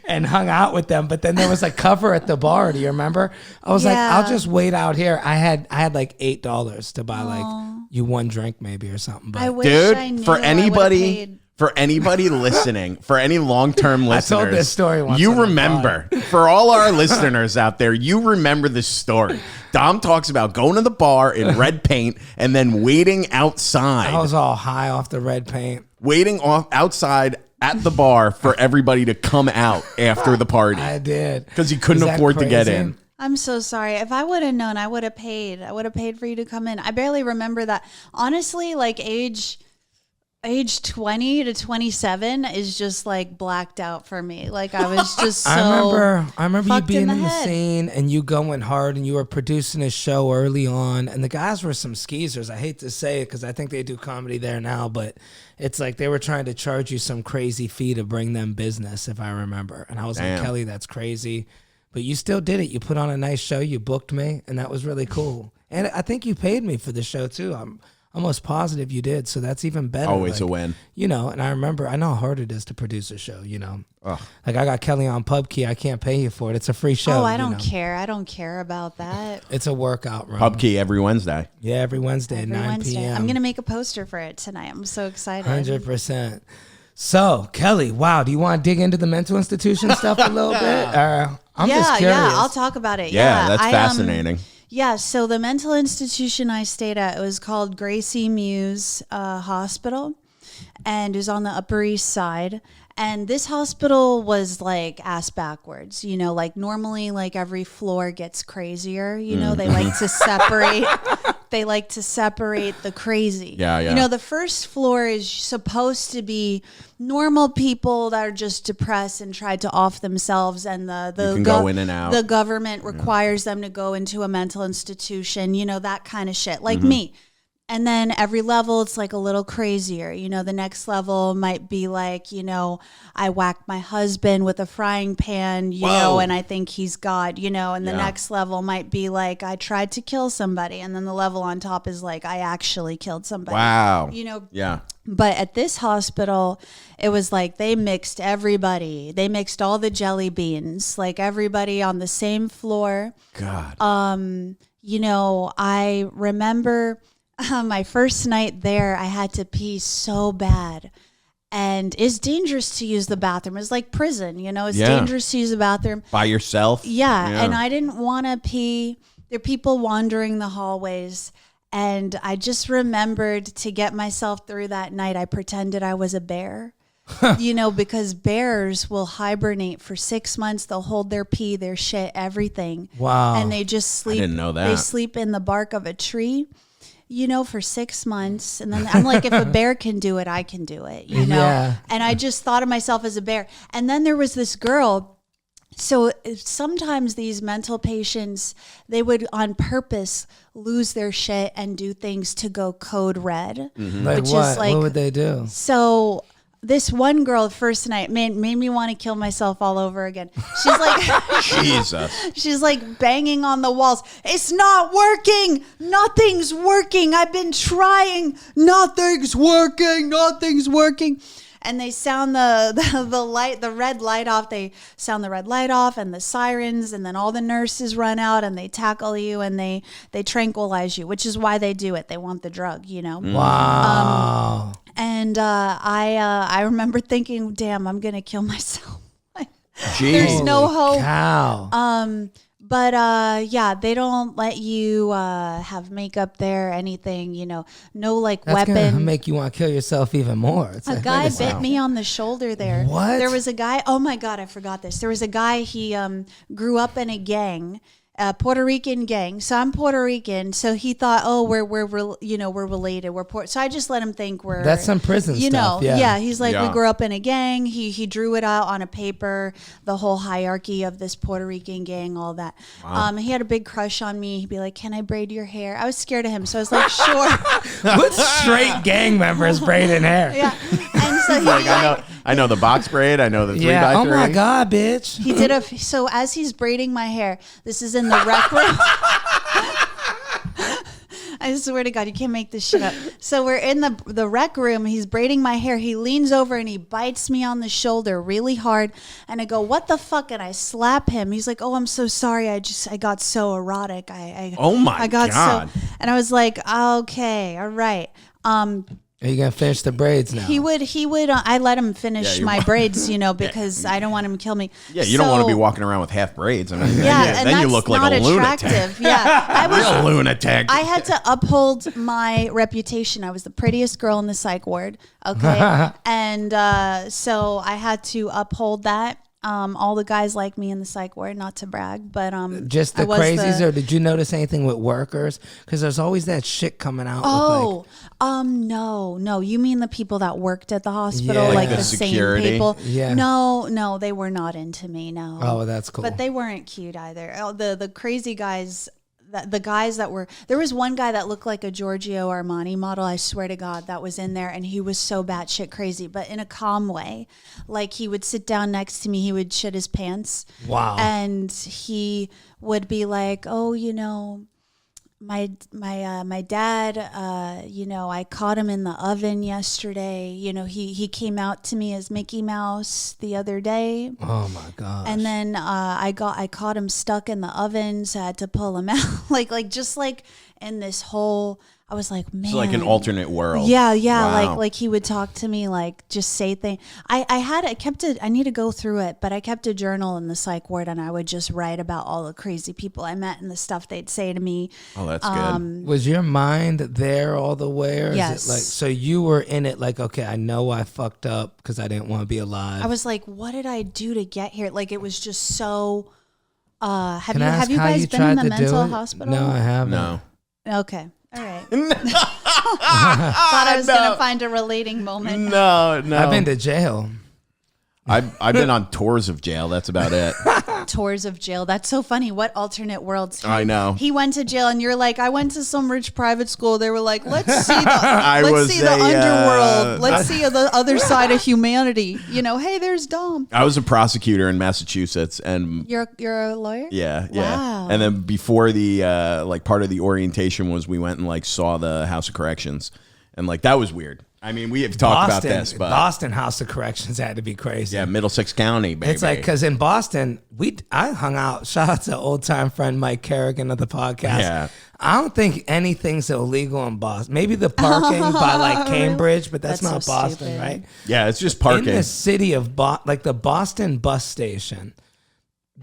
[SPEAKER 2] And hung out with them, but then there was a cover at the bar. Do you remember? I was like,
[SPEAKER 4] Yeah.
[SPEAKER 2] I'll just wait out here. I had like $8 to buy like you one drink maybe or something. But
[SPEAKER 4] I wish
[SPEAKER 1] Dude,
[SPEAKER 4] I knew.
[SPEAKER 1] for
[SPEAKER 4] I would've
[SPEAKER 1] anybody
[SPEAKER 4] paid.
[SPEAKER 1] for anybody listening, for any long-term listeners,
[SPEAKER 2] told this story once
[SPEAKER 1] you
[SPEAKER 2] on the
[SPEAKER 1] remember. For all our listeners out there, you remember this story. Dom talks about going to the bar in red paint and then waiting outside.
[SPEAKER 2] I was all high off the red paint.
[SPEAKER 1] Waiting outside at the bar for everybody to come out after the party
[SPEAKER 2] I did.
[SPEAKER 1] because he couldn't
[SPEAKER 2] Is that
[SPEAKER 1] afford to get
[SPEAKER 2] crazy?
[SPEAKER 1] in.
[SPEAKER 4] I'm so sorry. If I would have known, I would have paid. I would have paid for you to come in. I barely remember that. Honestly, like age 20 to 27 is just like blacked out for me. Like I was just so
[SPEAKER 2] I remember you
[SPEAKER 4] fucked
[SPEAKER 2] being
[SPEAKER 4] in
[SPEAKER 2] in the
[SPEAKER 4] head.
[SPEAKER 2] scene and you going hard and you were producing a show early on and the guys were some skeezers. I hate to say it because I think they do comedy there now, but it's like they were trying to charge you some crazy fee to bring them business, if I remember. And I was
[SPEAKER 1] Damn.
[SPEAKER 2] like, Kelly, that's crazy. But you still did it. You put on a nice show. You booked me, and that was really cool. And I think you paid me for the show too. I'm almost positive you did, so that's even better.
[SPEAKER 1] Always
[SPEAKER 2] Like,
[SPEAKER 1] a win.
[SPEAKER 2] And I know how hard it is to produce a show. Like I got Kelly on PubKey. I can't pay you for it. It's a free show.
[SPEAKER 4] Oh, I don't care. I don't care about that.
[SPEAKER 2] It's a workout room.
[SPEAKER 1] PubKey every Wednesday.
[SPEAKER 2] Yeah, every Wednesday at
[SPEAKER 4] Every
[SPEAKER 2] 9
[SPEAKER 4] Wednesday.
[SPEAKER 2] p.m.
[SPEAKER 4] I'm gonna make a poster for it tonight. I'm so excited.
[SPEAKER 2] 100%. So, Kelly, wow, do you want to dig into the mental institution stuff a little bit? I'm just curious.
[SPEAKER 4] Yeah, I'll talk about it.
[SPEAKER 1] Yeah, that's
[SPEAKER 4] I,
[SPEAKER 1] fascinating.
[SPEAKER 4] Yeah, so the mental institution I stayed at, it was called Gracie Muse Hospital, and it was on the Upper East Side. And this hospital was like ass backwards, you know, like normally like every floor gets crazier, you know, they like to separate. They like to separate the crazy.
[SPEAKER 1] Yeah.
[SPEAKER 4] You know, the first floor is supposed to be normal people that are just depressed and tried to off themselves, and
[SPEAKER 1] You can go in and out.
[SPEAKER 4] the government requires them to go into a mental institution, you know, that kind of shit, like me. And then every level, it's like a little crazier. You know, the next level might be like, you know, I whacked my husband with a frying pan, you know, and I think he's God, you know. And the next level might be like, I tried to kill somebody. And then the level on top is like, I actually killed somebody.
[SPEAKER 1] Wow.
[SPEAKER 4] You know?
[SPEAKER 1] Yeah.
[SPEAKER 4] But at this hospital, it was like they mixed everybody. They mixed all the jelly beans, like everybody on the same floor.
[SPEAKER 1] God.
[SPEAKER 4] You know, I remember my first night there, I had to pee so bad. And it's dangerous to use the bathroom. It's like prison, you know, it's dangerous to use the bathroom.
[SPEAKER 1] By yourself?
[SPEAKER 4] Yeah. And I didn't want to pee. There are people wandering the hallways. And I just remembered to get myself through that night, I pretended I was a bear. You know, because bears will hibernate for 6 months. They'll hold their pee, their shit, everything.
[SPEAKER 2] Wow.
[SPEAKER 4] And they just sleep.
[SPEAKER 1] I didn't know that.
[SPEAKER 4] They sleep in the bark of a tree, you know, for 6 months. And then I'm like, if a bear can do it, I can do it, you know?
[SPEAKER 2] Yeah.
[SPEAKER 4] And I just thought of myself as a bear. And then there was this girl. So sometimes these mental patients, they would on purpose lose their shit and do things to go code red.
[SPEAKER 2] Like
[SPEAKER 4] which
[SPEAKER 2] what?
[SPEAKER 4] is like,
[SPEAKER 2] What would they do?
[SPEAKER 4] so this one girl the first night made me want to kill myself all over again. She's like,
[SPEAKER 1] Jesus.
[SPEAKER 4] she's like banging on the walls. It's not working. Nothing's working. I've been trying. Nothing's working. Nothing's working. And they sound the light, the red light off. They sound the red light off and the sirens, and then all the nurses run out and they tackle you and they tranquilize you, which is why they do it. They want the drug, you know.
[SPEAKER 2] Wow.
[SPEAKER 4] And I remember thinking, damn, I'm gonna kill myself.
[SPEAKER 1] Jeez.
[SPEAKER 4] There's no hope.
[SPEAKER 2] Cow.
[SPEAKER 4] But yeah, they don't let you have makeup there, anything, you know, no like
[SPEAKER 2] That's
[SPEAKER 4] weapon.
[SPEAKER 2] gonna make you want to kill yourself even more. It's
[SPEAKER 4] A
[SPEAKER 2] like,
[SPEAKER 4] guy
[SPEAKER 2] niggas-
[SPEAKER 4] bit me on the shoulder there.
[SPEAKER 2] What?
[SPEAKER 4] There was a guy. Oh my God, I forgot this. There was a guy. He grew up in a gang, a Puerto Rican gang. So I'm Puerto Rican. So he thought, oh, we're related. So I just let him think we're.
[SPEAKER 2] That's some prison
[SPEAKER 4] you
[SPEAKER 2] stuff.
[SPEAKER 4] know,
[SPEAKER 2] Yeah.
[SPEAKER 4] He's like,
[SPEAKER 1] Yeah.
[SPEAKER 4] we grew up in a gang. He drew it out on a paper, the whole hierarchy of this Puerto Rican gang, all that. He had a big crush on me. He'd be like, can I braid your hair? I was scared of him, so I was like, sure.
[SPEAKER 2] What straight gang members braiding hair?
[SPEAKER 4] Yeah. And so he
[SPEAKER 1] Like, I know the box braid. I know the 3x3.
[SPEAKER 2] Yeah. Oh my God, bitch.
[SPEAKER 4] He did so as he's braiding my hair, this is in the rec room. I swear to God, you can't make this shit up. So we're in the rec room. He's braiding my hair. He leans over and he bites me on the shoulder really hard. And I go, what the fuck? And I slap him. He's like, oh, I'm so sorry. I got so erotic.
[SPEAKER 1] Oh my
[SPEAKER 4] I got
[SPEAKER 1] God.
[SPEAKER 4] so, and I was like, okay, all right.
[SPEAKER 2] Are you gonna finish the braids now?
[SPEAKER 4] He would. I let him finish
[SPEAKER 1] Yeah,
[SPEAKER 4] my braids, you know, because I don't want him to kill me.
[SPEAKER 1] Yeah, you don't want to be
[SPEAKER 4] So-
[SPEAKER 1] walking around with half braids. I mean,
[SPEAKER 4] Yeah,
[SPEAKER 1] then
[SPEAKER 4] and
[SPEAKER 1] you
[SPEAKER 4] that's
[SPEAKER 1] look like
[SPEAKER 4] not
[SPEAKER 1] a lunatic.
[SPEAKER 4] attractive. Yeah, I was.
[SPEAKER 1] Real lunatic.
[SPEAKER 4] I had to uphold my reputation. I was the prettiest girl in the psych ward. Okay, and so I had to uphold that. All the guys like me in the psych ward, not to brag, but
[SPEAKER 2] Just the
[SPEAKER 4] I was
[SPEAKER 2] crazies, or did you notice anything with workers? Because there's always that shit coming out.
[SPEAKER 4] Oh,
[SPEAKER 2] with
[SPEAKER 4] no. You mean the people that worked at the hospital,
[SPEAKER 2] Yeah.
[SPEAKER 4] like
[SPEAKER 1] Like
[SPEAKER 4] the
[SPEAKER 1] the
[SPEAKER 4] same
[SPEAKER 1] security?
[SPEAKER 4] people?
[SPEAKER 2] Yeah.
[SPEAKER 4] No, they were not into me. No.
[SPEAKER 2] Oh, that's cool.
[SPEAKER 4] But they weren't cute either. Oh, the crazy guys. The guys that were there was one guy that looked like a Giorgio Armani model. I swear to God, that was in there, and he was so batshit crazy, but in a calm way. Like he would sit down next to me, he would shit his pants.
[SPEAKER 2] Wow.
[SPEAKER 4] And he would be like, "Oh, you know, my dad, you know, I caught him in the oven yesterday. You know, he came out to me as Mickey Mouse the other day."
[SPEAKER 2] Oh my God.
[SPEAKER 4] And then I caught him stuck in the oven, so I had to pull him out. like just like in this whole I was like, man,
[SPEAKER 1] It's like an alternate world.
[SPEAKER 4] Yeah,
[SPEAKER 1] Wow.
[SPEAKER 4] like he would talk to me, like just say things. I need to go through it, but I kept a journal in the psych ward, and I would just write about all the crazy people I met and the stuff they'd say to me.
[SPEAKER 1] Oh, that's good.
[SPEAKER 2] Was your mind there all the way? Or
[SPEAKER 4] Yes.
[SPEAKER 2] Is it like, so you were in it like, okay, I know I fucked up because I didn't want to be alive.
[SPEAKER 4] I was like, what did I do to get here? Like it was just so. Have
[SPEAKER 2] Can I ask
[SPEAKER 4] have you
[SPEAKER 2] how
[SPEAKER 4] guys
[SPEAKER 2] you
[SPEAKER 4] been in
[SPEAKER 2] tried
[SPEAKER 4] the
[SPEAKER 2] to do
[SPEAKER 4] mental
[SPEAKER 2] it?
[SPEAKER 4] hospital?
[SPEAKER 2] No, I haven't.
[SPEAKER 1] No.
[SPEAKER 4] Okay. All right. Thought I was gonna find a relating moment.
[SPEAKER 1] No.
[SPEAKER 2] I've been to jail.
[SPEAKER 1] I've been on tours of jail. That's about it.
[SPEAKER 4] Tours of jail. That's so funny. What alternate worlds?
[SPEAKER 1] I know.
[SPEAKER 4] He went to jail, and you're like, I went to some rich private school. They were like, let's see the underworld. Let's see the other side of humanity. You know, hey, there's Dom.
[SPEAKER 1] I was a prosecutor in Massachusetts, and
[SPEAKER 4] You're a lawyer?
[SPEAKER 1] yeah.
[SPEAKER 4] Wow.
[SPEAKER 1] And then before the like part of the orientation was we went and like saw the House of Corrections, and like that was weird. I mean, we have talked about this, but
[SPEAKER 2] Boston House of Corrections had to be crazy.
[SPEAKER 1] yeah, Middlesex County, baby.
[SPEAKER 2] It's like, because in Boston, I hung out. Shout out to old time friend Mike Kerrigan of the podcast.
[SPEAKER 1] Yeah.
[SPEAKER 2] I don't think anything's illegal in Boston. Maybe the parking by like Cambridge, but that's not
[SPEAKER 4] so
[SPEAKER 2] Boston,
[SPEAKER 4] stupid.
[SPEAKER 2] right?
[SPEAKER 1] Yeah, it's just parking.
[SPEAKER 2] In the city of like the Boston bus station,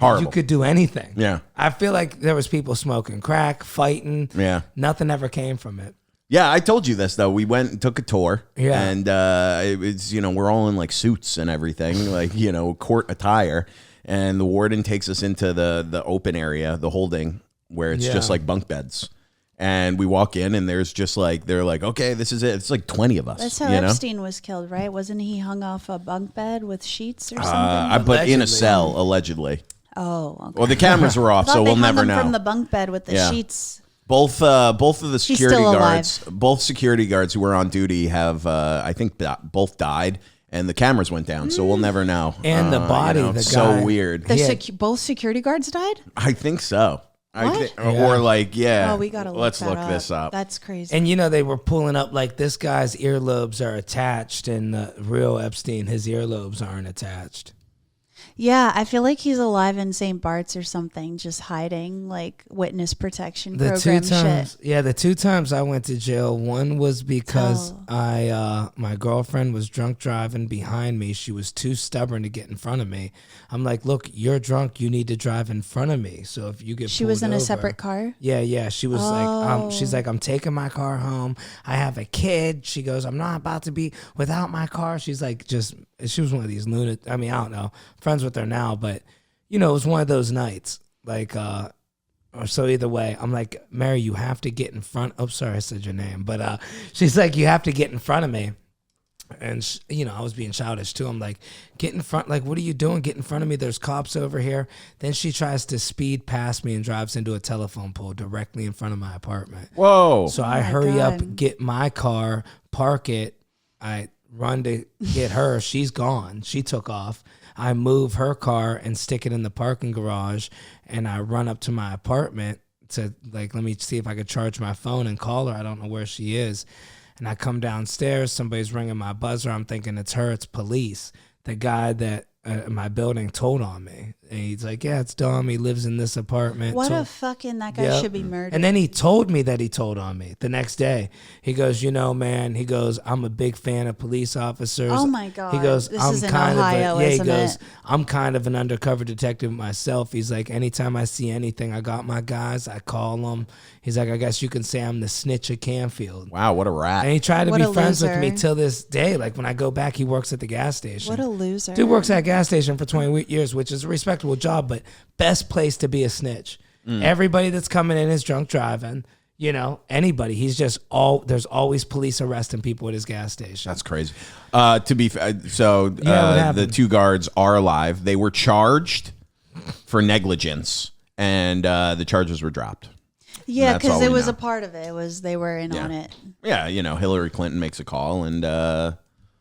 [SPEAKER 1] Horrible.
[SPEAKER 2] you could do anything.
[SPEAKER 1] Yeah.
[SPEAKER 2] I feel like there was people smoking crack, fighting.
[SPEAKER 1] Yeah.
[SPEAKER 2] Nothing ever came from it.
[SPEAKER 1] Yeah, I told you this though. We went and took a tour.
[SPEAKER 2] Yeah.
[SPEAKER 1] And it was, we're all in like suits and everything, like, court attire. And the warden takes us into the open area, the holding, where it's just like bunk beds. And we walk in and there's just like, they're like, okay, this is it. It's like 20 of us.
[SPEAKER 4] That's how Epstein was killed, right? Wasn't he hung off a bunk bed with sheets or something?
[SPEAKER 1] But in a
[SPEAKER 2] Allegedly.
[SPEAKER 1] cell, allegedly.
[SPEAKER 4] Oh, okay.
[SPEAKER 1] Well, the cameras were off,
[SPEAKER 4] I thought
[SPEAKER 1] so
[SPEAKER 4] they
[SPEAKER 1] we'll
[SPEAKER 4] hung
[SPEAKER 1] never
[SPEAKER 4] him
[SPEAKER 1] know.
[SPEAKER 4] from the bunk bed with the
[SPEAKER 1] Yeah.
[SPEAKER 4] sheets.
[SPEAKER 1] Both of the security
[SPEAKER 4] still
[SPEAKER 1] guards,
[SPEAKER 4] alive.
[SPEAKER 1] both security guards who were on duty have, I think, both died, and the cameras went down, so we'll never know.
[SPEAKER 2] And the body, the
[SPEAKER 1] it's
[SPEAKER 2] guy-
[SPEAKER 1] so weird.
[SPEAKER 4] Both security guards died?
[SPEAKER 1] I think so.
[SPEAKER 4] What?
[SPEAKER 1] Or like, yeah.
[SPEAKER 4] Oh, we gotta look
[SPEAKER 1] Let's
[SPEAKER 4] that
[SPEAKER 1] look
[SPEAKER 4] up.
[SPEAKER 1] this up.
[SPEAKER 4] That's crazy.
[SPEAKER 2] And they were pulling up like this guy's earlobes are attached, and the real Epstein, his earlobes aren't attached.
[SPEAKER 4] Yeah, I feel like he's alive in St. Bart's or something, just hiding, like witness protection
[SPEAKER 2] The
[SPEAKER 4] program
[SPEAKER 2] two times,
[SPEAKER 4] shit.
[SPEAKER 2] the 2 times I went to jail, one was because
[SPEAKER 4] Oh.
[SPEAKER 2] my girlfriend was drunk driving behind me. She was too stubborn to get in front of me. I'm like, look, you're drunk. You need to drive in front of me. So if you get
[SPEAKER 4] She was
[SPEAKER 2] pulled
[SPEAKER 4] in a
[SPEAKER 2] over-
[SPEAKER 4] separate car?
[SPEAKER 2] Yeah. She was she's like, I'm taking my car home. I have a kid. She goes, I'm not about to be without my car. She's like, she was one of these lunatics. I mean, I don't know. Friends with her now, but it was one of those nights. Like, or so either way, I'm like, Mary, you have to get in front. Oh, sorry, I said your name, but she's like, you have to get in front of me. And I was being childish too. I'm like, get in front. Like, what are you doing? Get in front of me. There's cops over here. Then she tries to speed past me and drives into a telephone pole directly in front of my apartment.
[SPEAKER 1] Whoa.
[SPEAKER 2] So I
[SPEAKER 4] my
[SPEAKER 2] hurry up,
[SPEAKER 4] God.
[SPEAKER 2] get my car, park it. I run to get her. She's gone. She took off. I move her car and stick it in the parking garage, and I run up to my apartment to let me see if I could charge my phone and call her. I don't know where she is. And I come downstairs, somebody's ringing my buzzer. I'm thinking it's her, it's police. The guy that my building told on me. And he's like, yeah, it's Dom. He lives in this apartment.
[SPEAKER 4] What
[SPEAKER 2] So-
[SPEAKER 4] a fucking, that guy
[SPEAKER 2] Yep.
[SPEAKER 4] should be murdered.
[SPEAKER 2] And then he told me that he told on me the next day. He goes, man, he goes, I'm a big fan of police officers.
[SPEAKER 4] Oh my God.
[SPEAKER 2] He goes,
[SPEAKER 4] This
[SPEAKER 2] I'm
[SPEAKER 4] is in
[SPEAKER 2] kind
[SPEAKER 4] Ohio,
[SPEAKER 2] of he
[SPEAKER 4] isn't
[SPEAKER 2] goes,
[SPEAKER 4] it?
[SPEAKER 2] I'm kind of an undercover detective myself. He's like, anytime I see anything, I got my guys, I call them. He's like, I guess you can say I'm the snitch of Canfield.
[SPEAKER 1] Wow, what a rat.
[SPEAKER 2] And he tried to
[SPEAKER 4] What
[SPEAKER 2] be
[SPEAKER 4] a
[SPEAKER 2] friends with me
[SPEAKER 4] loser.
[SPEAKER 2] till this day. Like when I go back, he works at the gas station.
[SPEAKER 4] What a loser.
[SPEAKER 2] Dude works at a gas station for 20 years, which is a respectable job, but best place to be a snitch. Everybody that's coming in is drunk driving. Anybody. He's just there's always police arresting people at his gas station.
[SPEAKER 1] That's crazy. To be so,
[SPEAKER 2] what
[SPEAKER 1] the
[SPEAKER 2] happened?
[SPEAKER 1] 2 guards are alive. They were charged for negligence, and the charges were dropped.
[SPEAKER 4] Yeah,
[SPEAKER 1] That's all
[SPEAKER 4] because it
[SPEAKER 1] we
[SPEAKER 4] was
[SPEAKER 1] know.
[SPEAKER 4] a part of it. It was they were in on it.
[SPEAKER 1] Yeah, Hillary Clinton makes a call, and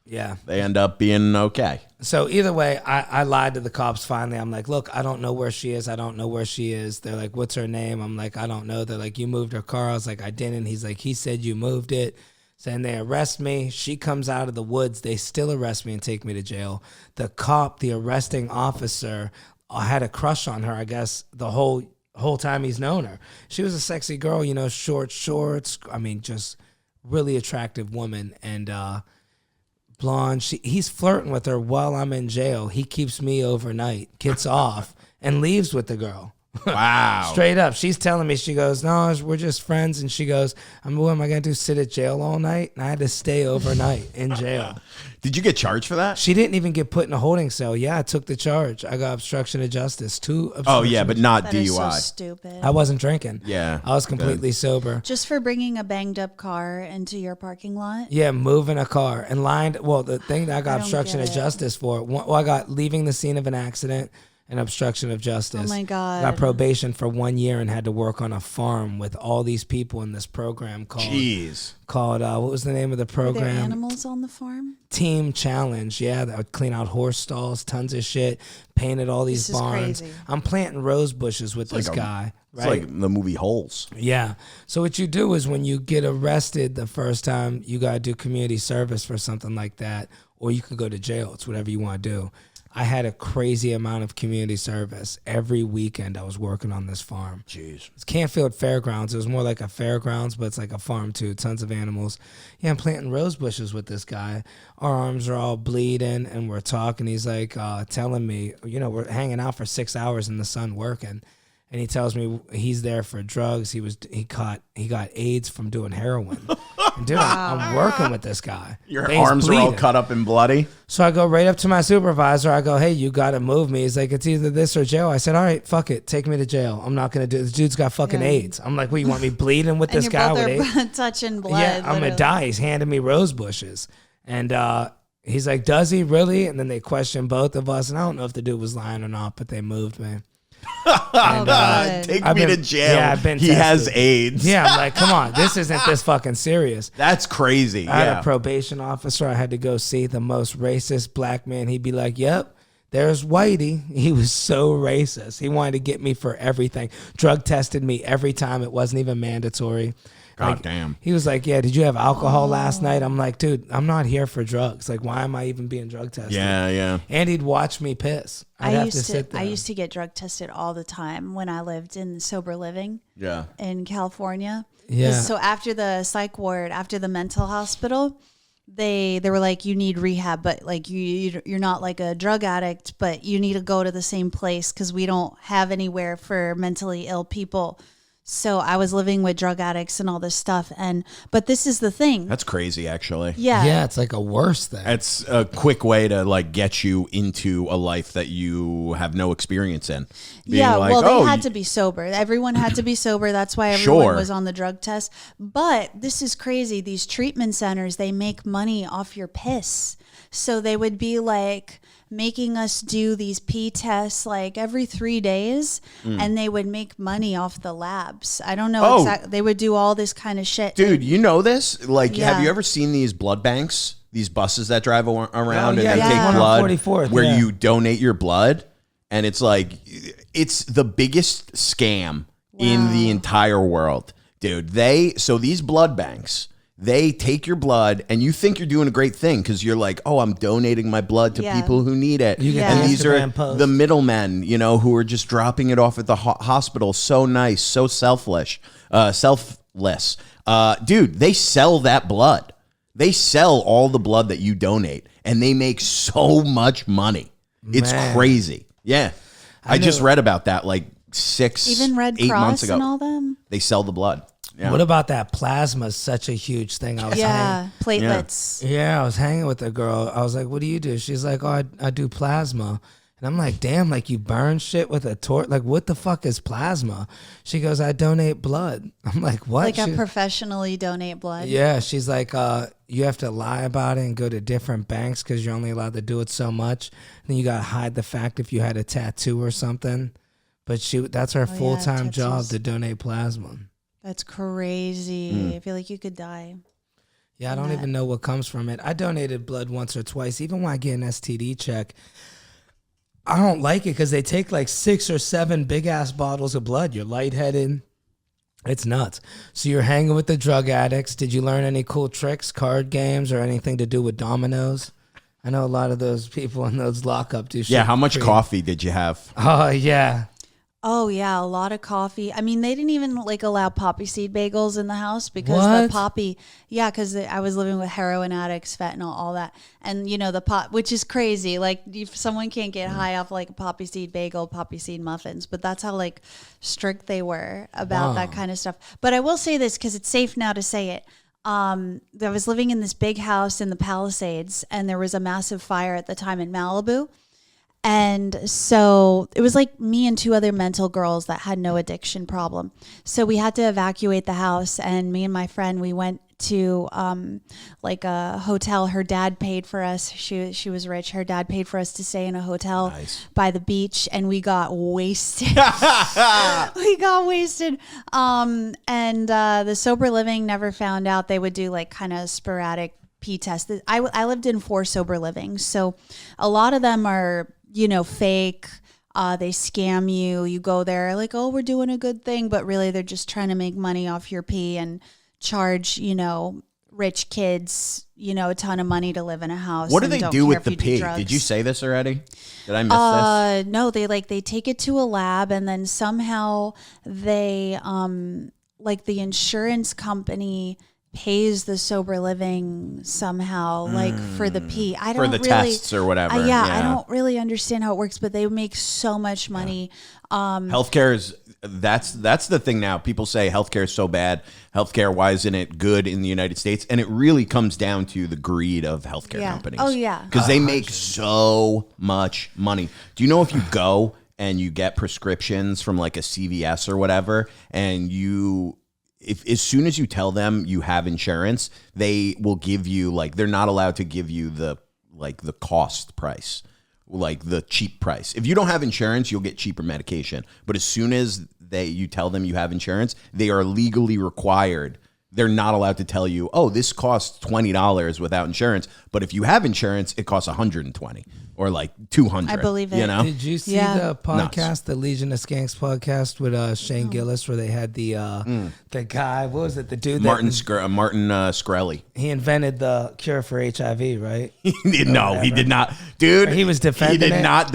[SPEAKER 2] Yeah.
[SPEAKER 1] they end up being okay.
[SPEAKER 2] So either way, I lied to the cops finally. I'm like, look, I don't know where she is. I don't know where she is. They're like, what's her name? I'm like, I don't know. They're like, you moved her car. I was like, I didn't. He's like, he said you moved it. So then they arrest me. She comes out of the woods. They still arrest me and take me to jail. The cop, the arresting officer, had a crush on her, I guess, the whole whole time he's known her. She was a sexy girl, you know, short shorts. I mean, just really attractive woman and blonde. He's flirting with her while I'm in jail. He keeps me overnight, gets off, and leaves with the girl.
[SPEAKER 1] Wow.
[SPEAKER 2] Straight up. She's telling me, she goes, no, we're just friends. And she goes, what am I going to do, sit at jail all night? And I had to stay overnight in jail.
[SPEAKER 1] Did you get charged for that?
[SPEAKER 2] She didn't even get put in a holding cell. Yeah, I took the charge. I got obstruction of justice. 2 obstruction.
[SPEAKER 1] Oh, yeah, but not
[SPEAKER 4] That
[SPEAKER 1] DUI.
[SPEAKER 4] is so stupid.
[SPEAKER 2] I wasn't drinking.
[SPEAKER 1] Yeah.
[SPEAKER 2] I was completely sober.
[SPEAKER 4] Just for bringing a banged up car into your parking lot.
[SPEAKER 2] Yeah, moving a car and lying. Well, the thing that I got
[SPEAKER 4] I don't
[SPEAKER 2] obstruction
[SPEAKER 4] get
[SPEAKER 2] of
[SPEAKER 4] it.
[SPEAKER 2] justice for, well, I got leaving the scene of an accident and obstruction of justice.
[SPEAKER 4] Oh my God.
[SPEAKER 2] Got probation for 1 year and had to work on a farm with all these people in this program called what was the name of the
[SPEAKER 4] Were there
[SPEAKER 2] program?
[SPEAKER 4] animals on the farm?
[SPEAKER 2] Team Challenge. Yeah, that would clean out horse stalls, tons of shit, painted all these
[SPEAKER 4] This is
[SPEAKER 2] barns.
[SPEAKER 4] crazy.
[SPEAKER 2] I'm planting rose bushes with this
[SPEAKER 1] like
[SPEAKER 2] guy.
[SPEAKER 1] It's
[SPEAKER 2] Right?
[SPEAKER 1] like the movie Holes.
[SPEAKER 2] Yeah. So what you do is when you get arrested the first time, you got to do community service for something like that, or you can go to jail. It's whatever you want to do. I had a crazy amount of community service. Every weekend I was working on this farm.
[SPEAKER 1] Jeez.
[SPEAKER 2] It's Canfield Fairgrounds. It was more like a fairgrounds, but it's like a farm too. Tons of animals. Yeah, I'm planting rose bushes with this guy. Our arms are all bleeding, and we're talking. He's like telling me, you know, we're hanging out for 6 hours in the sun working. And he tells me he's there for drugs. He got AIDS from doing heroin. And dude, I'm working with this guy.
[SPEAKER 1] Your
[SPEAKER 2] Thing's
[SPEAKER 1] arms are all
[SPEAKER 2] bleeding.
[SPEAKER 1] cut up and bloody.
[SPEAKER 2] So I go right up to my supervisor. I go, hey, you got to move me. He's like, it's either this or jail. I said, all right, fuck it. Take me to jail. I'm not going to do this. Dude's got fucking AIDS. I'm like, what, you want me bleeding with this
[SPEAKER 4] and
[SPEAKER 2] guy
[SPEAKER 4] you're
[SPEAKER 2] with AIDS?
[SPEAKER 4] both touching blood.
[SPEAKER 2] Yeah, I'm going to die. He's handing me rose bushes. And he's like, does he really? And then they questioned both of us. And I don't know if the dude was lying or not, but they moved me.
[SPEAKER 4] Oh, God.
[SPEAKER 1] Take
[SPEAKER 2] I've
[SPEAKER 1] me to
[SPEAKER 2] been-
[SPEAKER 1] jail.
[SPEAKER 2] yeah, I've been
[SPEAKER 1] he has
[SPEAKER 2] tested.
[SPEAKER 1] AIDS.
[SPEAKER 2] Yeah, I'm like, come on. This isn't this fucking serious.
[SPEAKER 1] That's crazy.
[SPEAKER 2] I had
[SPEAKER 1] Yeah.
[SPEAKER 2] a probation officer I had to go see, the most racist black man. He'd be like, yep, there's Whitey. He was so racist. He wanted to get me for everything. Drug tested me every time. It wasn't even mandatory.
[SPEAKER 1] God damn.
[SPEAKER 2] He was like, yeah, did you have alcohol last night? I'm like, dude, I'm not here for drugs. Like, why am I even being drug tested?
[SPEAKER 1] Yeah, yeah.
[SPEAKER 2] And he'd watch me piss. I'd have to sit there.
[SPEAKER 4] I used to get drug tested all the time when I lived in sober living
[SPEAKER 1] Yeah.
[SPEAKER 4] in California.
[SPEAKER 2] Yeah.
[SPEAKER 4] So after the psych ward, after the mental hospital, they were like, you need rehab, but like you're not like a drug addict, but you need to go to the same place because we don't have anywhere for mentally ill people. So I was living with drug addicts and all this stuff. But this is the thing.
[SPEAKER 1] That's crazy, actually.
[SPEAKER 4] Yeah.
[SPEAKER 2] Yeah, it's like a worse thing.
[SPEAKER 1] That's a quick way to like get you into a life that you have no experience in. Being
[SPEAKER 4] Yeah,
[SPEAKER 1] like,
[SPEAKER 4] well, they
[SPEAKER 1] oh,
[SPEAKER 4] had to be sober. Everyone had to be sober. That's why everyone
[SPEAKER 1] Sure.
[SPEAKER 4] was on the drug test. But this is crazy. These treatment centers, they make money off your piss. So they would be like making us do these pee tests like every 3 days, and they would make money off the labs. I don't know
[SPEAKER 1] Oh.
[SPEAKER 4] exactly. They would do all this kind of shit.
[SPEAKER 1] Dude, you know this? Like,
[SPEAKER 4] Yeah.
[SPEAKER 1] have you ever seen these blood banks? These buses that drive around
[SPEAKER 2] Oh,
[SPEAKER 1] and
[SPEAKER 2] yeah,
[SPEAKER 1] they
[SPEAKER 4] yeah.
[SPEAKER 1] take
[SPEAKER 4] One on
[SPEAKER 1] blood
[SPEAKER 2] 44th,
[SPEAKER 1] where
[SPEAKER 2] yeah.
[SPEAKER 1] you donate your blood. And it's like, it's the biggest scam in the entire world. Dude, so these blood banks, they take your blood and you think you're doing a great thing because you're like, oh, I'm donating my blood to
[SPEAKER 4] Yeah.
[SPEAKER 1] people who need it.
[SPEAKER 2] You get
[SPEAKER 1] And
[SPEAKER 4] the
[SPEAKER 1] these are
[SPEAKER 2] Instagram post.
[SPEAKER 1] the middlemen, you know, who are just dropping it off at the hospital. So nice, so selfless. Dude, they sell that blood. They sell all the blood that you donate and they make so much money. It's
[SPEAKER 2] Man.
[SPEAKER 1] crazy. Yeah. I just
[SPEAKER 2] know.
[SPEAKER 1] read about that like 6,
[SPEAKER 4] Even Red
[SPEAKER 1] 8 months
[SPEAKER 4] Cross
[SPEAKER 1] ago.
[SPEAKER 4] and all them.
[SPEAKER 1] They sell the blood. Yeah.
[SPEAKER 2] What about that plasma? Is such a huge thing. I was
[SPEAKER 4] Yeah, platelets.
[SPEAKER 2] Yeah, I was hanging with a girl. I was like, what do you do? She's like, oh, I do plasma. And I'm like, damn, like you burn shit with a torch? Like, what the fuck is plasma? She goes, I donate blood. I'm like, what?
[SPEAKER 4] Like I
[SPEAKER 2] She-
[SPEAKER 4] professionally donate blood.
[SPEAKER 2] yeah, she's like, you have to lie about it and go to different banks because you're only allowed to do it so much. Then you got to hide the fact if you had a tattoo or something. But that's her
[SPEAKER 4] yeah,
[SPEAKER 2] full-time job
[SPEAKER 4] tattoos.
[SPEAKER 2] to donate plasma.
[SPEAKER 4] That's crazy. I feel like you could die.
[SPEAKER 2] Yeah, I don't even know what comes from it. I donated blood once or twice. Even when I get an STD check, I don't like it because they take like 6 or 7 big ass bottles of blood. You're lightheaded. It's nuts. So you're hanging with the drug addicts. Did you learn any cool tricks, card games, or anything to do with dominoes? I know a lot of those people in those lockup do shit.
[SPEAKER 1] Yeah, how much
[SPEAKER 2] pretty-
[SPEAKER 1] coffee did you have?
[SPEAKER 2] Oh, yeah.
[SPEAKER 4] Oh yeah, a lot of coffee. I mean, they didn't even like allow poppy seed bagels in the house because
[SPEAKER 2] What?
[SPEAKER 4] the poppy. Yeah, because I was living with heroin addicts, fentanyl, all that, and the pot, which is crazy. Like if someone can't get high off like a poppy seed bagel, poppy seed muffins, but that's how like strict they were about that kind of stuff. But I will say this because it's safe now to say it. I was living in this big house in the Palisades, and there was a massive fire at the time in Malibu. And so it was like me and two other mental girls that had no addiction problem. So we had to evacuate the house, and me and my friend, we went to like a hotel. Her dad paid for us. She was rich. Her dad paid for us to stay in a hotel by the beach, and we got wasted. We got wasted. And the sober living never found out. They would do like kind of sporadic P tests. I lived in 4 sober living, so a lot of them are fake. They scam you. You go there like, oh, we're doing a good thing, but really they're just trying to make money off your pee and charge, rich kids, a ton of money to live in a house.
[SPEAKER 1] What do they do with the pee? Did you say this already? Did I miss this?
[SPEAKER 4] No, they take it to a lab, and then somehow they like the insurance company pays the sober living somehow, like for the pee. I don't
[SPEAKER 1] for the
[SPEAKER 4] really,
[SPEAKER 1] tests or whatever.
[SPEAKER 4] I don't really understand how it works, but they make so much money.
[SPEAKER 1] Healthcare is that's the thing now. People say healthcare is so bad. Healthcare, why isn't it good in the United States? And it really comes down to the greed of healthcare companies.
[SPEAKER 4] Oh yeah,
[SPEAKER 1] because they make so much money. Do you know if you go and you get prescriptions from like a CVS or whatever, and if as soon as you tell them you have insurance, they will give you they're not allowed to give you the cost price, like the cheap price. If you don't have insurance, you'll get cheaper medication. But as soon as you tell them you have insurance, they are legally required. They're not allowed to tell you, oh, this costs $20 without insurance. But if you have insurance, it costs $120 or like $200.
[SPEAKER 4] I believe it.
[SPEAKER 2] Did you see the podcast, the Legion of Skanks podcast with Shane Gillis, where they had the guy, what was it, the dude
[SPEAKER 1] Martin Shkreli.
[SPEAKER 2] He invented the cure for HIV, right?
[SPEAKER 1] No, he did not, dude.
[SPEAKER 2] Or he was defending
[SPEAKER 1] He did
[SPEAKER 2] it?
[SPEAKER 1] not.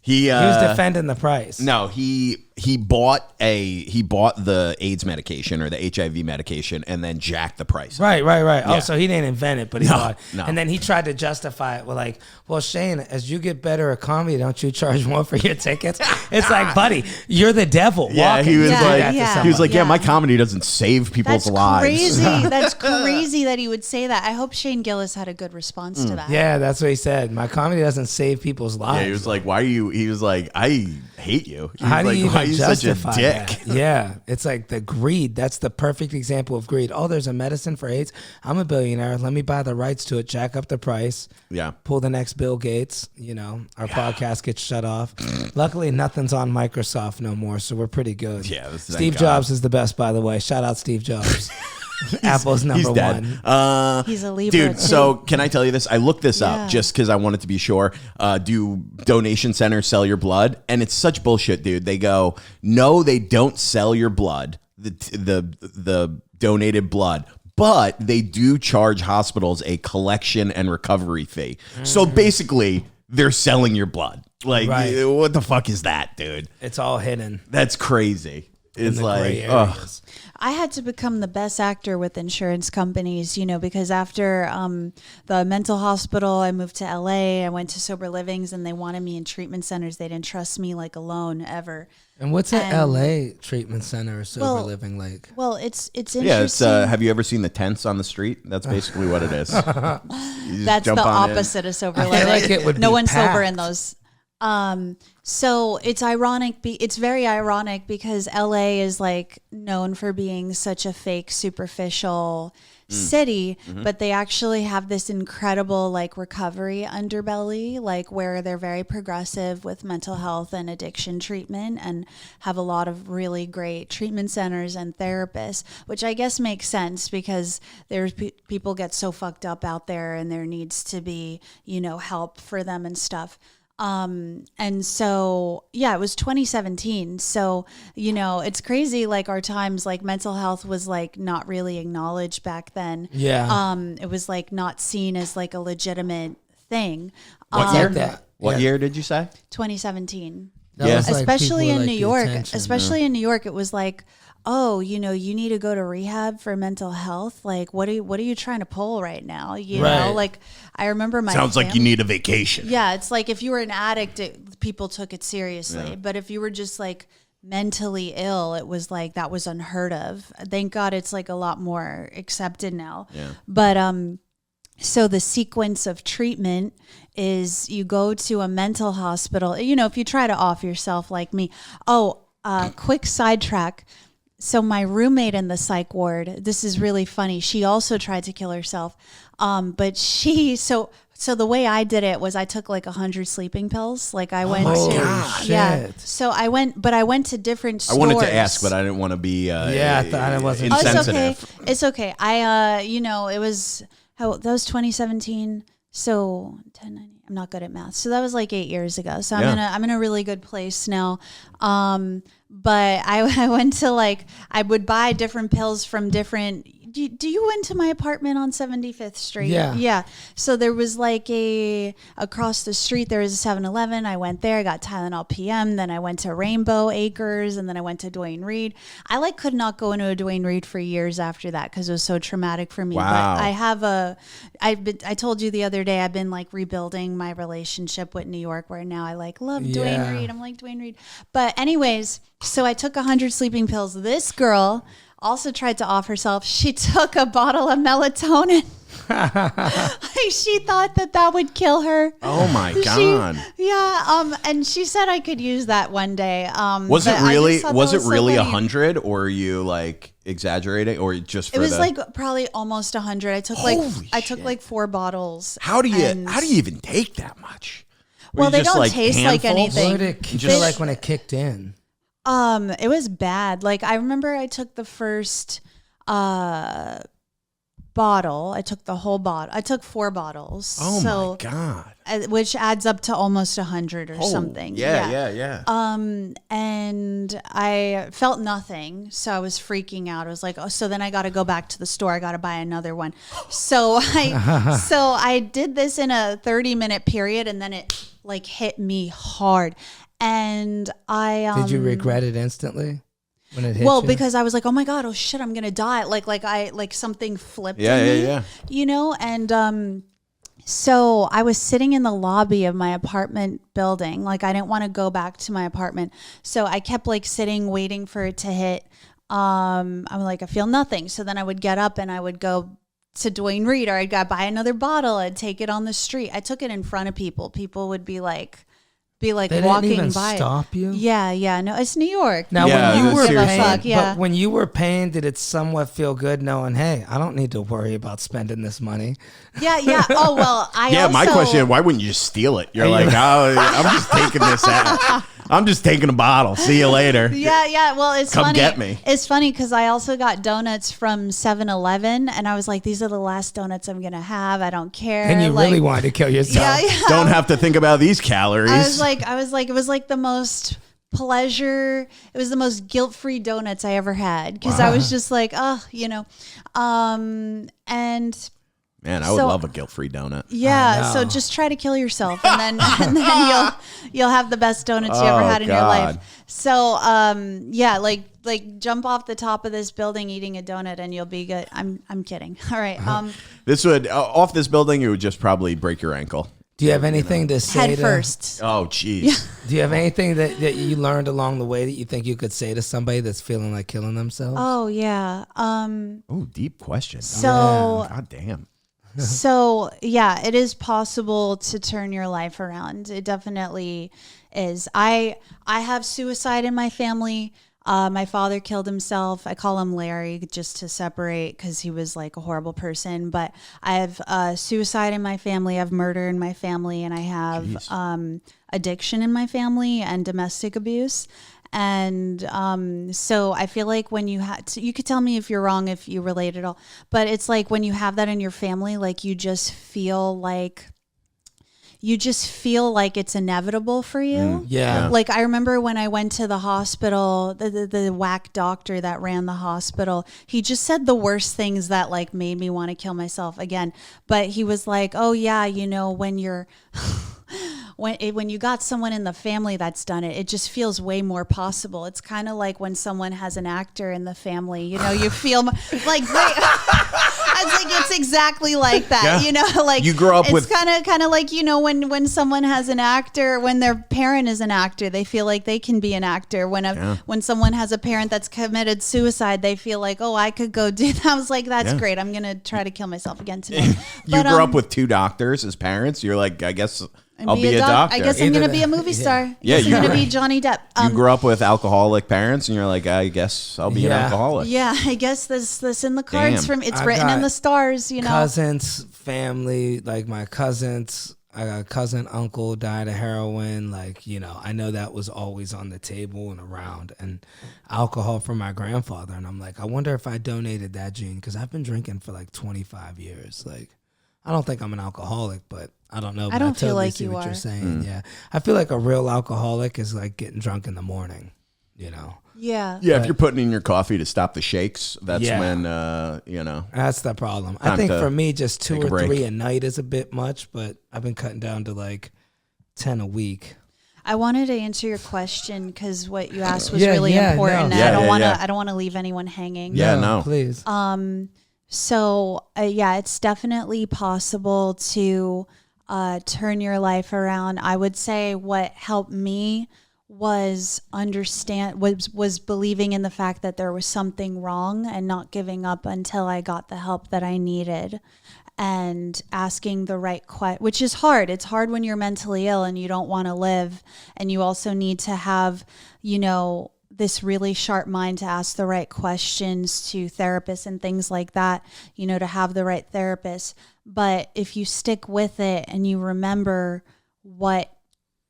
[SPEAKER 1] He
[SPEAKER 2] was defending the price.
[SPEAKER 1] No, he bought the AIDS medication or the HIV medication and then jacked the price.
[SPEAKER 2] Right.
[SPEAKER 1] Yeah.
[SPEAKER 2] Oh, so he didn't invent it, but he bought it.
[SPEAKER 1] No.
[SPEAKER 2] And then he tried to justify it with like, well, Shane, as you get better at comedy, don't you charge more for your tickets? It's like, buddy, you're the devil.
[SPEAKER 1] Yeah,
[SPEAKER 2] walking.
[SPEAKER 1] he was like,
[SPEAKER 4] Yeah.
[SPEAKER 1] my comedy doesn't save people's lives.
[SPEAKER 4] Crazy. That's crazy that he would say that. I hope Shane Gillis had a good response to that.
[SPEAKER 2] Yeah, that's what he said. My comedy doesn't save people's lives.
[SPEAKER 1] Yeah, he was like, he was like, I hate you. He
[SPEAKER 2] How
[SPEAKER 1] was
[SPEAKER 2] do you
[SPEAKER 1] why are
[SPEAKER 2] even
[SPEAKER 1] you such a
[SPEAKER 2] justify
[SPEAKER 1] dick?
[SPEAKER 2] that? Yeah, it's like the greed. That's the perfect example of greed. Oh, there's a medicine for AIDS. I'm a billionaire. Let me buy the rights to it, jack up the price.
[SPEAKER 1] Yeah.
[SPEAKER 2] Pull the next Bill Gates. Our podcast gets shut off. Luckily, nothing's on Microsoft no more, so we're pretty good.
[SPEAKER 1] Yeah.
[SPEAKER 2] Steve Jobs is the best, by the way. Shout out Steve Jobs. Apple's number
[SPEAKER 1] He's dead.
[SPEAKER 2] one.
[SPEAKER 4] He's a Libra,
[SPEAKER 1] dude.
[SPEAKER 4] too.
[SPEAKER 1] So can I tell you this? I looked this up just because I wanted to be sure. Do donation centers sell your blood? And it's such bullshit, dude. They go, no, they don't sell your blood, the donated blood. But they do charge hospitals a collection and recovery fee. So basically, they're selling your blood. Like, what the fuck is that, dude?
[SPEAKER 2] It's all hidden.
[SPEAKER 1] That's crazy. It's
[SPEAKER 2] the
[SPEAKER 1] like,
[SPEAKER 2] gray
[SPEAKER 1] ugh.
[SPEAKER 2] areas.
[SPEAKER 4] I had to become the best actor with insurance companies, because after the mental hospital, I moved to LA. I went to sober livings, and they wanted me in treatment centers. They didn't trust me alone ever.
[SPEAKER 2] And what's an LA treatment center or sober living like?
[SPEAKER 4] Well, it's interesting.
[SPEAKER 1] Yeah, it's. Have you ever seen the tents on the street? That's basically what it is.
[SPEAKER 4] That's the opposite of sober
[SPEAKER 2] I feel
[SPEAKER 4] living.
[SPEAKER 2] like it would
[SPEAKER 4] no
[SPEAKER 2] be
[SPEAKER 4] one's sober in
[SPEAKER 2] packed.
[SPEAKER 4] those. So it's ironic. It's very ironic because LA is known for being such a fake, superficial city, but they actually have this incredible recovery underbelly, where they're very progressive with mental health and addiction treatment, and have a lot of really great treatment centers and therapists, which I guess makes sense because there's people get so fucked up out there, and there needs to be help for them and stuff. And so, it was 2017. So, it's crazy. Our times, mental health was not really acknowledged back then.
[SPEAKER 2] Yeah.
[SPEAKER 4] It was not seen as a legitimate thing.
[SPEAKER 1] What year?
[SPEAKER 2] that.
[SPEAKER 1] What year did you say?
[SPEAKER 4] 2017.
[SPEAKER 1] Yeah.
[SPEAKER 2] was like
[SPEAKER 4] especially
[SPEAKER 2] people
[SPEAKER 4] in
[SPEAKER 2] like
[SPEAKER 4] New
[SPEAKER 2] the
[SPEAKER 4] York.
[SPEAKER 2] attention.
[SPEAKER 4] Especially in New York, it was like, oh, you need to go to rehab for mental health. Like, what are you trying to pull right now? You know,
[SPEAKER 2] Right.
[SPEAKER 4] like I remember my
[SPEAKER 1] Sounds like you need a vacation.
[SPEAKER 4] Yeah, it's like if you were an addict, people took it seriously. But if you were just like mentally ill, it was like that was unheard of. Thank God it's like a lot more accepted now.
[SPEAKER 1] Yeah.
[SPEAKER 4] But so the sequence of treatment is you go to a mental hospital. You know, if you try to off yourself like me. Quick sidetrack. So my roommate in the psych ward, this is really funny. She also tried to kill herself. But so the way I did it was I took like 100 sleeping pills. Like I went
[SPEAKER 2] God.
[SPEAKER 4] yeah.
[SPEAKER 2] Shit.
[SPEAKER 4] So I went to different
[SPEAKER 1] I
[SPEAKER 4] stores.
[SPEAKER 1] wanted to ask, but I didn't want to be
[SPEAKER 2] Yeah, I thought it wasn't-
[SPEAKER 4] Oh, it's okay.
[SPEAKER 1] insensitive.
[SPEAKER 4] It's okay. It was that was 2017. So 10, 9, I'm not good at math. So that was like 8 years ago. So I'm in a really good place now. But I went to like, I would buy different pills from different, do you went to my apartment on 75th Street?
[SPEAKER 2] Yeah.
[SPEAKER 4] Yeah. So there was like across the street, there was a 7-Eleven. I went there, I got Tylenol PM. Then I went to Rainbow Acres and then I went to Duane Reade. I like could not go into a Duane Reade for years after that because it was so traumatic for me.
[SPEAKER 1] Wow.
[SPEAKER 4] But I told you the other day, I've been like rebuilding my relationship with New York where now I like love Duane
[SPEAKER 2] Yeah.
[SPEAKER 4] Reade. I'm like Duane Reade. But anyways, so I took 100 sleeping pills. This girl also tried to off herself. She took a bottle of melatonin. She thought that would kill her.
[SPEAKER 1] Oh my God.
[SPEAKER 4] And she said I could use that one day.
[SPEAKER 1] Was it
[SPEAKER 4] but I
[SPEAKER 1] really?
[SPEAKER 4] just thought
[SPEAKER 1] Was
[SPEAKER 4] that
[SPEAKER 1] it
[SPEAKER 4] so
[SPEAKER 1] really
[SPEAKER 4] funny.
[SPEAKER 1] 100, or are you like exaggerating, or just for
[SPEAKER 4] It was
[SPEAKER 1] the?
[SPEAKER 4] like probably almost 100. I took
[SPEAKER 1] Holy
[SPEAKER 4] took like 4 bottles.
[SPEAKER 1] How do you
[SPEAKER 4] and-
[SPEAKER 1] even take that much? Were
[SPEAKER 4] Well,
[SPEAKER 1] you
[SPEAKER 4] they
[SPEAKER 1] just,
[SPEAKER 4] don't taste like
[SPEAKER 1] handfuls?
[SPEAKER 4] anything.
[SPEAKER 2] What did it
[SPEAKER 1] Just-
[SPEAKER 2] feel like when it kicked in?
[SPEAKER 4] It was bad. Like I remember I took the first bottle. I took the whole bottle. I took 4 bottles.
[SPEAKER 1] Oh
[SPEAKER 4] so,
[SPEAKER 1] my God.
[SPEAKER 4] Which adds up to almost 100 or something.
[SPEAKER 1] Yeah.
[SPEAKER 4] And I felt nothing, so I was freaking out. I was like, oh, so then I got to go back to the store. I got to buy another one. So I did this in a 30-minute period, and then it like hit me hard. And I
[SPEAKER 2] Did you regret it instantly when it hit
[SPEAKER 4] well,
[SPEAKER 2] you?
[SPEAKER 4] because I was like, oh my God, oh shit, I'm gonna die. Like something flipped
[SPEAKER 1] Yeah,
[SPEAKER 4] in me,
[SPEAKER 1] yeah.
[SPEAKER 4] you know? And so I was sitting in the lobby of my apartment building. Like I didn't want to go back to my apartment. So I kept like sitting, waiting for it to hit. I'm like, I feel nothing. So then I would get up and I would go to Duane Reade, or I'd go buy another bottle. I'd take it on the street. I took it in front of people. People would be like
[SPEAKER 2] they
[SPEAKER 4] walking
[SPEAKER 2] didn't even
[SPEAKER 4] by.
[SPEAKER 2] stop you?
[SPEAKER 4] Yeah. No, it's New York.
[SPEAKER 2] Now,
[SPEAKER 1] Yeah,
[SPEAKER 2] when you were
[SPEAKER 1] seriously.
[SPEAKER 2] paying,
[SPEAKER 4] Fuck, yeah.
[SPEAKER 2] but when you were paying, did it somewhat feel good knowing, hey, I don't need to worry about spending this money?
[SPEAKER 4] Yeah. Oh well,
[SPEAKER 1] Yeah, my
[SPEAKER 4] also-
[SPEAKER 1] question: why wouldn't you just steal it? You're like, oh, I'm just taking this out. I'm just taking a bottle. See you later.
[SPEAKER 4] Yeah. Well, it's
[SPEAKER 1] Come
[SPEAKER 4] funny.
[SPEAKER 1] get me.
[SPEAKER 4] It's funny because I also got donuts from 7-Eleven, and I was like, these are the last donuts I'm gonna have. I don't care.
[SPEAKER 2] And you
[SPEAKER 4] like,
[SPEAKER 2] really wanted to kill yourself.
[SPEAKER 4] Yeah.
[SPEAKER 1] Don't have to think about these calories.
[SPEAKER 4] I was like, it was like the most pleasure. It was the most guilt-free donuts I ever had because I was just like, and
[SPEAKER 1] Man, I would
[SPEAKER 4] so-
[SPEAKER 1] love a guilt-free donut.
[SPEAKER 4] yeah.
[SPEAKER 2] I
[SPEAKER 4] So
[SPEAKER 2] know.
[SPEAKER 4] just try to kill yourself, and then you'll have the best donuts you ever
[SPEAKER 1] Oh,
[SPEAKER 4] had in your
[SPEAKER 1] God.
[SPEAKER 4] life. So yeah, like jump off the top of this building eating a donut, and you'll be good. I'm kidding. All right.
[SPEAKER 1] This would off this building. It would just probably break your ankle.
[SPEAKER 2] Do you have anything to say
[SPEAKER 4] Head
[SPEAKER 2] to,
[SPEAKER 4] first.
[SPEAKER 1] Oh, jeez.
[SPEAKER 2] Do you have anything that you learned along the way that you think you could say to somebody that's feeling like killing themselves?
[SPEAKER 4] Oh yeah.
[SPEAKER 1] Oh, deep question.
[SPEAKER 4] So
[SPEAKER 1] God damn.
[SPEAKER 4] So yeah, it is possible to turn your life around. It definitely is. I have suicide in my family. My father killed himself. I call him Larry just to separate because he was like a horrible person. But I have suicide in my family. I have murder in my family, and I have addiction in my family and domestic abuse. And so I feel like when you you could tell me if you're wrong, if you relate at all, but it's like when you have that in your family, like you just feel like it's inevitable for you.
[SPEAKER 2] Yeah.
[SPEAKER 4] Like I remember when I went to the hospital, the whack doctor that ran the hospital, he just said the worst things that like made me want to kill myself again. But he was like, oh yeah, when you're when you got someone in the family that's done it, it just feels way more possible. It's kind of like when someone has an actor in the family, you know, you feel like great. It's exactly like that, you know, like
[SPEAKER 1] you grew up with
[SPEAKER 4] kind of like, you know, when someone has an actor, when their parent is an actor, they feel like they can be an actor. When someone has a parent that's committed suicide, they feel like, oh, I could go do that. I was like, that's great. I'm going to try to kill myself again tonight.
[SPEAKER 1] You grew up with 2 doctors as parents. You're like, I guess I'll be a doctor.
[SPEAKER 4] I guess I'm going to be a movie star.
[SPEAKER 1] Yeah,
[SPEAKER 4] I'm going to be Johnny Depp.
[SPEAKER 1] You grew up with alcoholic parents, and you're like, I guess I'll be an alcoholic.
[SPEAKER 4] Yeah, I guess this in the cards from it's written in the stars. You know,
[SPEAKER 2] cousins, family, like my cousins. I got a cousin, uncle died of heroin. Like, you know, I know that was always on the table and around. And alcohol from my grandfather. And I'm like, I wonder if I donated that gene, because I've been drinking for like 25 years. Like, I don't think I'm an alcoholic, but I don't know. But
[SPEAKER 4] I don't feel
[SPEAKER 2] totally
[SPEAKER 4] like
[SPEAKER 2] see
[SPEAKER 4] you
[SPEAKER 2] what
[SPEAKER 4] are.
[SPEAKER 2] you're saying. Yeah, I feel like a real alcoholic is like getting drunk in the morning. You know.
[SPEAKER 4] Yeah.
[SPEAKER 1] Yeah, if you're putting in your coffee to stop the shakes, that's when you know.
[SPEAKER 2] That's the problem. I
[SPEAKER 1] Time
[SPEAKER 2] think
[SPEAKER 1] to
[SPEAKER 2] for me, just 2
[SPEAKER 1] take a
[SPEAKER 2] or
[SPEAKER 1] break.
[SPEAKER 2] 3 a night is a bit much, but I've been cutting down to like 10 a week.
[SPEAKER 4] I wanted to answer your question because what you asked was really important.
[SPEAKER 2] No.
[SPEAKER 4] And
[SPEAKER 1] Yeah,
[SPEAKER 4] I don't want to leave anyone hanging.
[SPEAKER 1] Yeah, no.
[SPEAKER 2] Please.
[SPEAKER 4] So it's definitely possible to turn your life around. I would say what helped me was was believing in the fact that there was something wrong and not giving up until I got the help that I needed, and asking the right question, which is hard. It's hard when you're mentally ill and you don't want to live, and you also need to have, you know, this really sharp mind to ask the right questions to therapists and things like that, you know, to have the right therapist. But if you stick with it and you remember what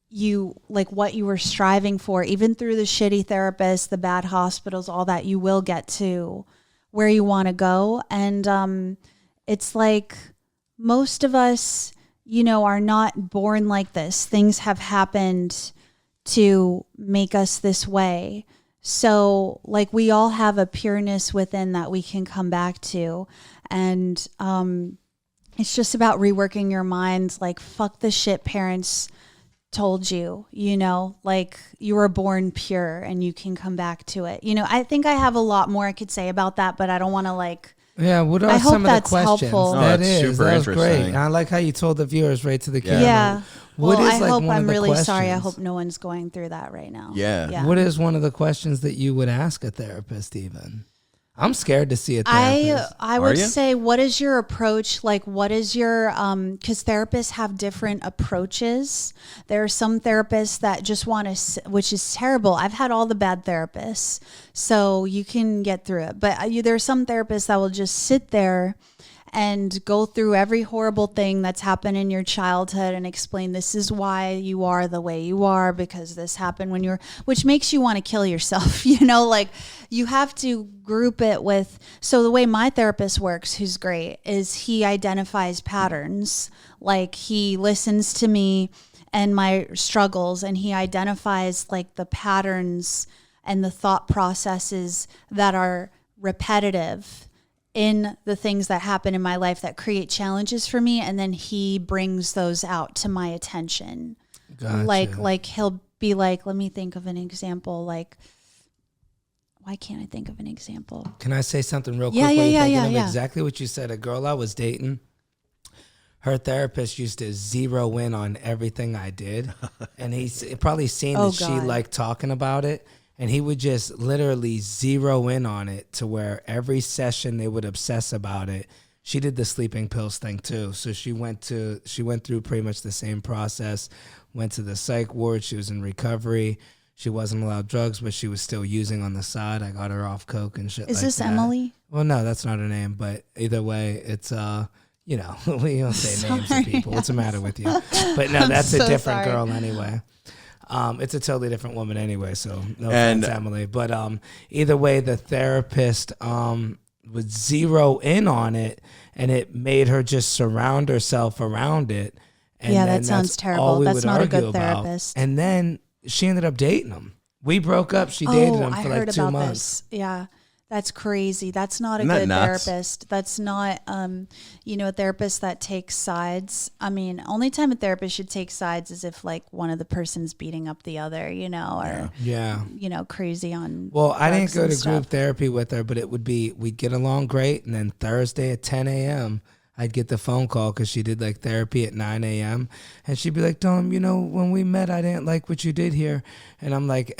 [SPEAKER 4] you were striving for, even through the shitty therapists, the bad hospitals, all that, you will get to where you want to go. And it's like most of us, you know, are not born like this. Things have happened to make us this way. So like we all have a pureness within that we can come back to. And it's just about reworking your mind. Like, fuck the shit parents told you, you know, like you were born pure and you can come back to it. You know, I think I have a lot more I could say about that, but I don't want to like.
[SPEAKER 2] Yeah, what are
[SPEAKER 4] I hope
[SPEAKER 2] some of the
[SPEAKER 4] that's
[SPEAKER 2] questions?
[SPEAKER 4] helpful.
[SPEAKER 1] Oh,
[SPEAKER 2] That
[SPEAKER 1] that's
[SPEAKER 2] is,
[SPEAKER 1] super
[SPEAKER 2] that was great.
[SPEAKER 1] interesting.
[SPEAKER 2] And I like how you told the viewers right to the camera.
[SPEAKER 4] Yeah.
[SPEAKER 2] What
[SPEAKER 4] Well,
[SPEAKER 2] is,
[SPEAKER 4] I
[SPEAKER 2] like,
[SPEAKER 4] hope
[SPEAKER 2] one of
[SPEAKER 4] I'm
[SPEAKER 2] the
[SPEAKER 4] really sorry. I
[SPEAKER 2] questions?
[SPEAKER 4] hope no one's going through that right now.
[SPEAKER 1] Yeah.
[SPEAKER 2] What is one of the questions that you would ask a therapist even? I'm scared to see a therapist.
[SPEAKER 4] I would
[SPEAKER 1] you?
[SPEAKER 4] say, what is your approach? Like, what is your, because therapists have different approaches. There are some therapists that just want to, which is terrible. I've had all the bad therapists, so you can get through it. But there are some therapists that will just sit there and go through every horrible thing that's happened in your childhood and explain this is why you are the way you are, because this happened when you're, which makes you want to kill yourself. You know, like you have to group it with, so the way my therapist works, who's great, is he identifies patterns. Like he listens to me and my struggles, and he identifies like the patterns and the thought processes that are repetitive in the things that happen in my life that create challenges for me, and then he brings those out to my attention.
[SPEAKER 2] Gotcha.
[SPEAKER 4] Like he'll be like, let me think of an example. Like, why can't I think of an example?
[SPEAKER 2] Can I say something real quick?
[SPEAKER 4] Yeah,
[SPEAKER 2] while you're
[SPEAKER 4] yeah,
[SPEAKER 2] thinking
[SPEAKER 4] yeah,
[SPEAKER 2] of
[SPEAKER 4] yeah.
[SPEAKER 2] Exactly what you said. A girl I was dating, her therapist used to zero in on everything I did, and he's probably seen
[SPEAKER 4] Oh,
[SPEAKER 2] that she
[SPEAKER 4] God.
[SPEAKER 2] liked talking about it. And he would just literally zero in on it to where every session they would obsess about it. She did the sleeping pills thing too. So she went through pretty much the same process, went to the psych ward. She was in recovery. She wasn't allowed drugs, but she was still using on the side. I got her off coke and shit.
[SPEAKER 4] Is
[SPEAKER 2] like
[SPEAKER 4] this
[SPEAKER 2] that.
[SPEAKER 4] Emily?
[SPEAKER 2] Well, no, that's not her name. But either way, it's you know, we don't say names of
[SPEAKER 4] Sorry.
[SPEAKER 2] people. What's the matter with you? But no, that's a
[SPEAKER 4] so
[SPEAKER 2] different
[SPEAKER 4] sorry.
[SPEAKER 2] girl anyway. It's a totally different woman anyway, so no
[SPEAKER 1] And-
[SPEAKER 2] offense, Emily. But either way, the therapist would zero in on it, and it made her just surround herself around it. And
[SPEAKER 4] Yeah,
[SPEAKER 2] then
[SPEAKER 4] that sounds
[SPEAKER 2] that's
[SPEAKER 4] terrible.
[SPEAKER 2] all we
[SPEAKER 4] That's
[SPEAKER 2] would
[SPEAKER 4] not a
[SPEAKER 2] argue
[SPEAKER 4] good
[SPEAKER 2] about.
[SPEAKER 4] therapist.
[SPEAKER 2] And then she ended up dating him. We broke up. She dated him
[SPEAKER 4] I
[SPEAKER 2] for
[SPEAKER 4] heard
[SPEAKER 2] like 2
[SPEAKER 4] about
[SPEAKER 2] months.
[SPEAKER 4] this. Yeah. That's crazy. That's not a
[SPEAKER 1] Isn't that
[SPEAKER 4] good
[SPEAKER 1] nuts?
[SPEAKER 4] therapist. That's not, a therapist that takes sides. I mean, only time a therapist should take sides is if like one of the person's beating up the other, or
[SPEAKER 2] Yeah.
[SPEAKER 4] crazy on.
[SPEAKER 2] Well, I didn't
[SPEAKER 4] drugs
[SPEAKER 2] go
[SPEAKER 4] and
[SPEAKER 2] to group
[SPEAKER 4] stuff.
[SPEAKER 2] therapy with her, but we'd get along great. And then Thursday at 10 a.m., I'd get the phone call because she did like therapy at 9 a.m. And she'd be like, Dom, when we met, I didn't like what you did here. And I'm like,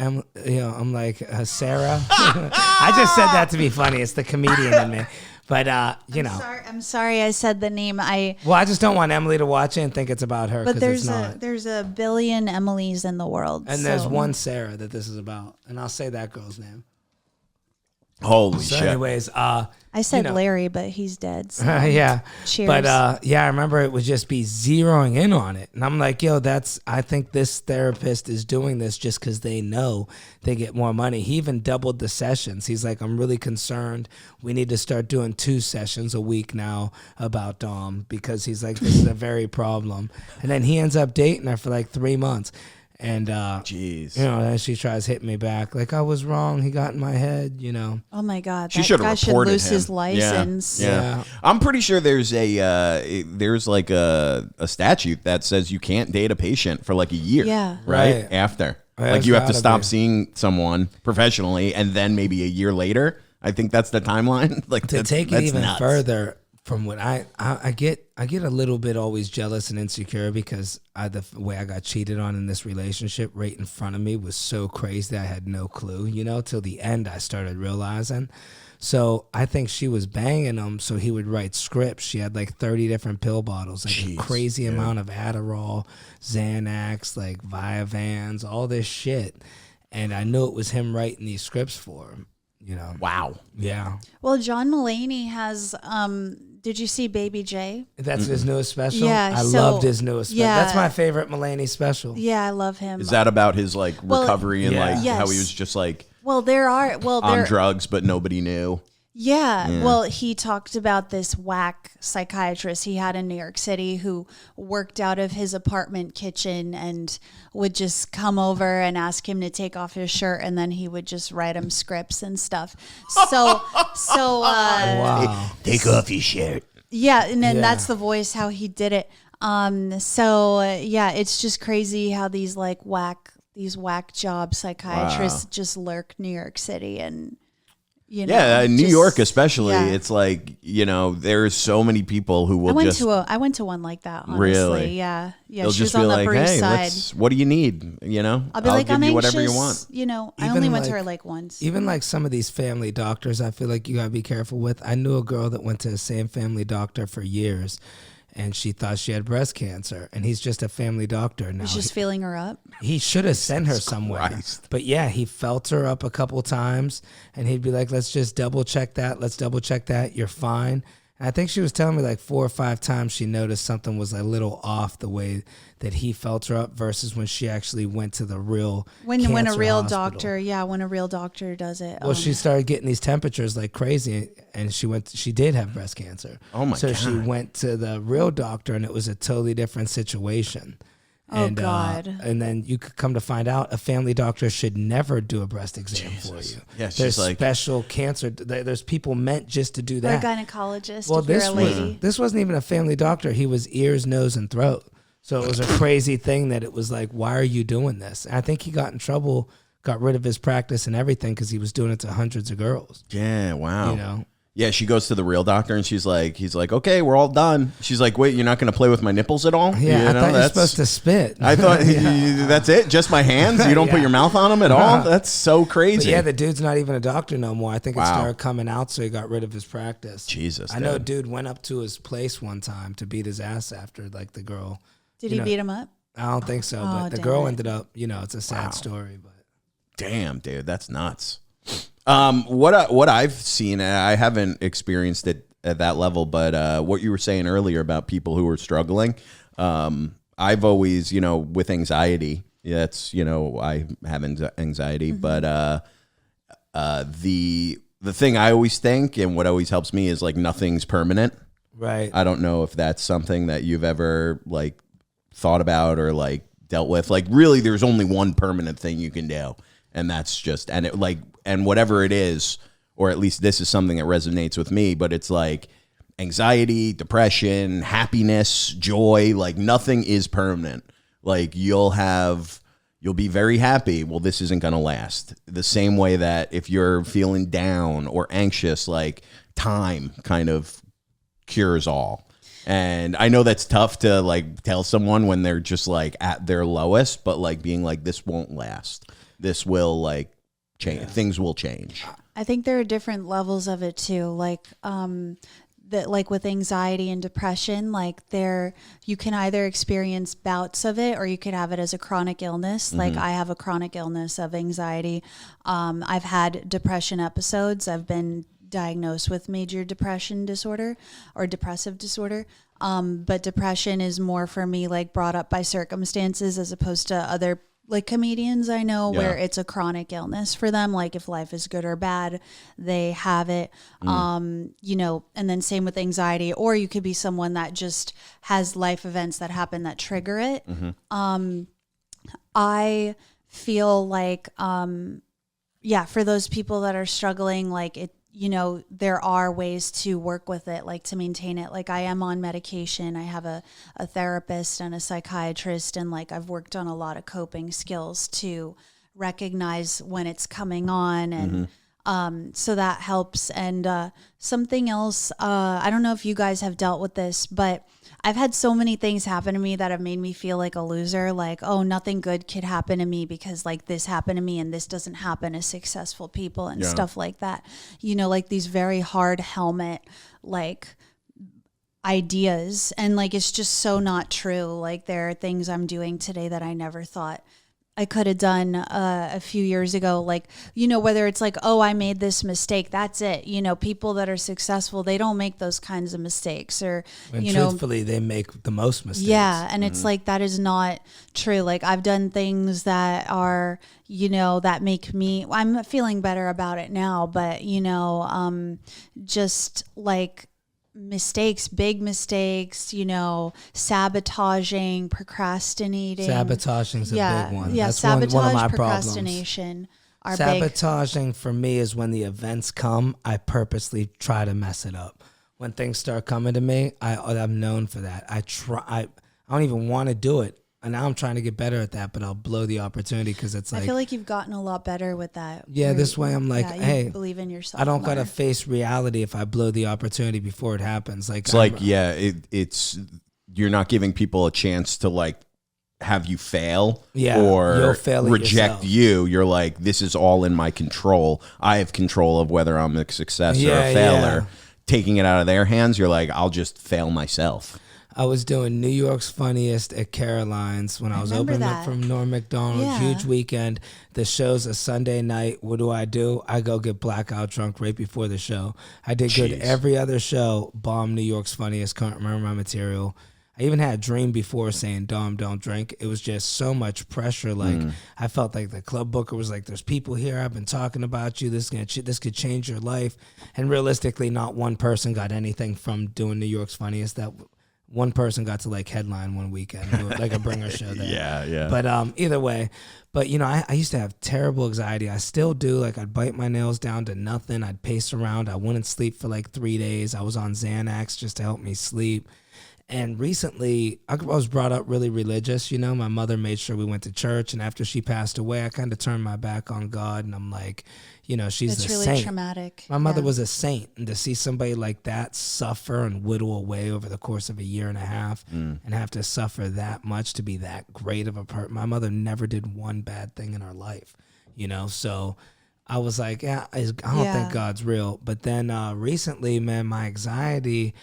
[SPEAKER 2] Sarah. I just said that to be funny. It's the comedian in me. But,
[SPEAKER 4] I'm sorry I said the name.
[SPEAKER 2] I just don't want Emily to watch it and think it's about her.
[SPEAKER 4] But
[SPEAKER 2] it's not.
[SPEAKER 4] there's a billion Emilys in the world.
[SPEAKER 2] And
[SPEAKER 4] so.
[SPEAKER 2] there's one Sarah that this is about. And I'll say that girl's name.
[SPEAKER 1] Holy
[SPEAKER 2] So
[SPEAKER 1] shit.
[SPEAKER 2] anyways,
[SPEAKER 4] I said Larry, but he's dead. So.
[SPEAKER 2] yeah.
[SPEAKER 4] Cheers.
[SPEAKER 2] But I remember it would just be zeroing in on it. And I'm like, I think this therapist is doing this just because they know they get more money. He even doubled the sessions. He's like, I'm really concerned. We need to start doing 2 sessions a week now about Dom, because he's like, this is a very problem. And then he ends up dating her for like 3 months. And,
[SPEAKER 1] Jeez.
[SPEAKER 2] then she tries hitting me back. Like, I was wrong. He got in my head,
[SPEAKER 4] Oh my God.
[SPEAKER 1] She
[SPEAKER 4] That
[SPEAKER 1] should
[SPEAKER 4] guy
[SPEAKER 1] have
[SPEAKER 4] should
[SPEAKER 1] reported
[SPEAKER 4] lose
[SPEAKER 1] him.
[SPEAKER 4] his license.
[SPEAKER 2] Yeah.
[SPEAKER 1] I'm pretty sure there's like a statute that says you can't date a patient for like a year.
[SPEAKER 4] Yeah.
[SPEAKER 1] Right?
[SPEAKER 2] Right.
[SPEAKER 1] After.
[SPEAKER 2] There's
[SPEAKER 1] Like you have to
[SPEAKER 2] gotta
[SPEAKER 1] stop
[SPEAKER 2] be.
[SPEAKER 1] seeing someone professionally, and then maybe a year later. I think that's the timeline. Like
[SPEAKER 2] To take it even further, from what I get a little bit always jealous and insecure because the way I got cheated on in this relationship right in front of me was so crazy that I had no clue, till the end I started realizing. So I think she was banging him so he would write scripts. She had like 30 different pill bottles, like a crazy amount of Adderall, Xanax, like Vyvanse, all this shit. And I knew it was him writing these scripts for him,
[SPEAKER 1] Wow.
[SPEAKER 2] Yeah.
[SPEAKER 4] Well, John Mulaney has, did you see Baby J?
[SPEAKER 2] That's his newest special?
[SPEAKER 4] Yeah,
[SPEAKER 2] I
[SPEAKER 4] so-
[SPEAKER 2] loved his newest special.
[SPEAKER 4] yeah.
[SPEAKER 2] That's my favorite Mulaney special.
[SPEAKER 4] Yeah, I love him.
[SPEAKER 1] Is that about his like
[SPEAKER 4] Well,
[SPEAKER 1] recovery and
[SPEAKER 2] yeah.
[SPEAKER 1] like how
[SPEAKER 4] Yes.
[SPEAKER 1] he was just like
[SPEAKER 4] Well,
[SPEAKER 1] on drugs, but nobody knew?
[SPEAKER 4] Yeah. Well, he talked about this whack psychiatrist he had in New York City who worked out of his apartment kitchen and would just come over and ask him to take off his shirt, and then he would just write him scripts and stuff. So,
[SPEAKER 2] Wow.
[SPEAKER 1] Take off your shirt.
[SPEAKER 4] yeah, and then
[SPEAKER 2] Yeah.
[SPEAKER 4] that's the voice how he did it. It's just crazy how these whack job psychiatrists just lurk New York City and.
[SPEAKER 1] New
[SPEAKER 4] just-
[SPEAKER 1] York especially.
[SPEAKER 4] yeah.
[SPEAKER 1] It's like, there's so many people who will
[SPEAKER 4] I went to one like that, honestly.
[SPEAKER 1] Really?
[SPEAKER 4] Yeah.
[SPEAKER 1] they'll
[SPEAKER 4] She
[SPEAKER 1] just
[SPEAKER 4] was
[SPEAKER 1] be
[SPEAKER 4] on the
[SPEAKER 1] like,
[SPEAKER 4] Upper East
[SPEAKER 1] hey,
[SPEAKER 4] Side.
[SPEAKER 1] what do you need?
[SPEAKER 4] I'll be like,
[SPEAKER 1] give
[SPEAKER 4] I'm
[SPEAKER 1] you
[SPEAKER 4] anxious.
[SPEAKER 1] whatever you want.
[SPEAKER 4] I
[SPEAKER 2] Even
[SPEAKER 4] only went to
[SPEAKER 2] like-
[SPEAKER 4] her like once.
[SPEAKER 2] Even like some of these family doctors, I feel like you gotta be careful with. I knew a girl that went to the same family doctor for years, and she thought she had breast cancer, and he's just a family doctor now.
[SPEAKER 4] He's just feeling her up.
[SPEAKER 2] He should have sent her somewhere.
[SPEAKER 1] Christ.
[SPEAKER 2] But yeah, he felt her up a couple times, and he'd be like, let's just double check that. Let's double check that. You're fine. And I think she was telling me like 4 or 5 times she noticed something was a little off the way that he felt her up versus when she actually went to the real
[SPEAKER 4] When a
[SPEAKER 2] cancer
[SPEAKER 4] real
[SPEAKER 2] hospital.
[SPEAKER 4] when a real doctor does it.
[SPEAKER 2] Well, she started getting these temperatures like crazy, and she did have breast cancer.
[SPEAKER 1] Oh, my
[SPEAKER 2] So
[SPEAKER 1] God.
[SPEAKER 2] she went to the real doctor, and it was a totally different situation.
[SPEAKER 4] Oh,
[SPEAKER 2] And,
[SPEAKER 4] God.
[SPEAKER 2] And then you could come to find out a family doctor should never do a breast exam for you.
[SPEAKER 1] Yeah, she's
[SPEAKER 2] there's
[SPEAKER 1] like-
[SPEAKER 2] special cancer. There's people meant just to do
[SPEAKER 4] or a
[SPEAKER 2] that.
[SPEAKER 4] gynecologist
[SPEAKER 2] Well,
[SPEAKER 4] if you're
[SPEAKER 2] this
[SPEAKER 4] a lady.
[SPEAKER 2] this wasn't even a family doctor. He was ears, nose, and throat. So it was a crazy thing that it was like, why are you doing this? And I think he got in trouble, got rid of his practice and everything because he was doing it to hundreds of girls.
[SPEAKER 1] Yeah, wow.
[SPEAKER 2] You
[SPEAKER 1] Yeah, she goes to the real doctor and he's like, okay, we're all done. She's like, wait, you're not going to play with my nipples at all?
[SPEAKER 2] Yeah, I thought you were supposed to spit.
[SPEAKER 1] I thought that's it, just my hands. You don't put
[SPEAKER 2] Yeah.
[SPEAKER 1] your mouth on them at all. That's so crazy.
[SPEAKER 2] But yeah, the dude's not even a doctor no more. I think it
[SPEAKER 1] Wow.
[SPEAKER 2] started coming out, so he got rid of his practice.
[SPEAKER 1] Jesus,
[SPEAKER 2] I know a
[SPEAKER 1] dude.
[SPEAKER 2] dude went up to his place one time to beat his ass after like the girl.
[SPEAKER 4] Did
[SPEAKER 2] you
[SPEAKER 4] he
[SPEAKER 2] know,
[SPEAKER 4] beat him up?
[SPEAKER 2] I don't think so,
[SPEAKER 4] Oh,
[SPEAKER 2] but the
[SPEAKER 4] damn
[SPEAKER 2] girl
[SPEAKER 4] it.
[SPEAKER 2] ended up, it's a sad story, but.
[SPEAKER 1] Damn, dude, that's nuts. What I've seen, and I haven't experienced it at that level, but what you were saying earlier about people who are struggling, I've always, with anxiety, that's, I have anxiety, but the thing I always think and what always helps me is like nothing's permanent.
[SPEAKER 2] Right.
[SPEAKER 1] I don't know if that's something that you've ever like thought about or like dealt with. Like really, there's only one permanent thing you can do, and that's just and whatever it is or at least this is something that resonates with me, but it's like anxiety, depression, happiness, joy, like nothing is permanent. Like you'll be very happy. Well, this isn't going to last. The same way that if you're feeling down or anxious, like time kind of cures all. And I know that's tough to like tell someone when they're just like at their lowest, but like being like, this won't last. This will like change. Yeah. Things will change.
[SPEAKER 4] I think there are different levels of it too. Like, that like with anxiety and depression, like you can either experience bouts of it or you could have it as a chronic illness. Mm-hmm. Like I have a chronic illness of anxiety. I've had depression episodes. I've been diagnosed with major depression disorder or depressive disorder. But depression is more for me like brought up by circumstances as opposed to other like comedians I know where it's a chronic illness for them. Like if life is good or bad, they have it, you know, and then same with anxiety, or you could be someone that just has life events that happen that trigger it. Mm-hmm. I feel like, for those people that are struggling, like it, you know, there are ways to work with it, like to maintain it. Like I am on medication. I have a therapist and a psychiatrist, and like I've worked on a lot of coping skills to recognize when it's coming on, and so that helps. And something else, I don't know if you guys have dealt with this, but I've had so many things happen to me that have made me feel like a loser. Like, oh, nothing good could happen to me because like this happened to me and this doesn't happen to successful people and stuff like that. You know, like these very hard helmet, like ideas. And like, it's just so not true. Like there are things I'm doing today that I never thought I could have done a few years ago. Like, you know, whether it's like, oh, I made this mistake, that's it. You know, people that are successful, they don't make those kinds of mistakes, or,
[SPEAKER 2] and
[SPEAKER 4] you
[SPEAKER 2] truthfully, they make the most mistakes.
[SPEAKER 4] Yeah. And it's like, that is not true. Like I've done things that are, you know, that make me, I'm feeling better about it now, but you know, just like, mistakes, big mistakes, you know, sabotaging, procrastinating.
[SPEAKER 2] Sabotaging's a big one.
[SPEAKER 4] Yeah,
[SPEAKER 2] that's
[SPEAKER 4] sabotage,
[SPEAKER 2] one of my
[SPEAKER 4] procrastination
[SPEAKER 2] problems. Sabotaging for me is when the events come, I purposely try to mess it up. When things start coming to me, I'm known for that. I don't even want to do it. And now I'm trying to get better at that, but I'll blow the opportunity because it's like...
[SPEAKER 4] I feel like you've gotten a lot better with that.
[SPEAKER 2] Yeah, this way I'm like, hey...
[SPEAKER 4] believe in yourself
[SPEAKER 2] I don't
[SPEAKER 4] more.
[SPEAKER 2] got to face reality if I blow the opportunity before it happens. Like,
[SPEAKER 1] it's you're not giving people a chance to like have you fail
[SPEAKER 2] or
[SPEAKER 1] you'll
[SPEAKER 2] fail
[SPEAKER 1] reject you. You're like, this is all in my control. I have control of whether I'm a success or a failure. Yeah. Taking it out of their hands, you're like, I'll just fail myself.
[SPEAKER 2] I was doing New York's Funniest at Caroline's when I was opening up from Norm Macdonald. Huge weekend. The show's a Sunday night. What do? I go get blackout drunk right before the show. I did good every other show. Bomb New York's Funniest. Can't remember my material. I even had a dream before saying, Dom, don't drink. It was just so much pressure. Like, I felt like the club booker was like, there's people here. I've been talking about you. This could change your life. And realistically, not one person got anything from doing New York's Funniest. That one person got to like headline one weekend, do like a bringer show there.
[SPEAKER 1] Yeah.
[SPEAKER 2] But either way, but you know, I used to have terrible anxiety. I still do. Like I'd bite my nails down to nothing. I'd pace around. I wouldn't sleep for like 3 days. I was on Xanax just to help me sleep. And recently, I was brought up really religious. You know, my mother made sure we went to church. And after she passed away, I kind of turned my back on God. And I'm like, you know, she's a
[SPEAKER 4] really
[SPEAKER 2] saint.
[SPEAKER 4] Traumatic.
[SPEAKER 2] My mother was a saint. And to see somebody like that suffer and whittle away over the course of a year and a half and have to suffer that much to be that great of a person. My mother never did one bad thing in her life, you know. So I was like, I don't think God's real. But then recently, man, my anxiety...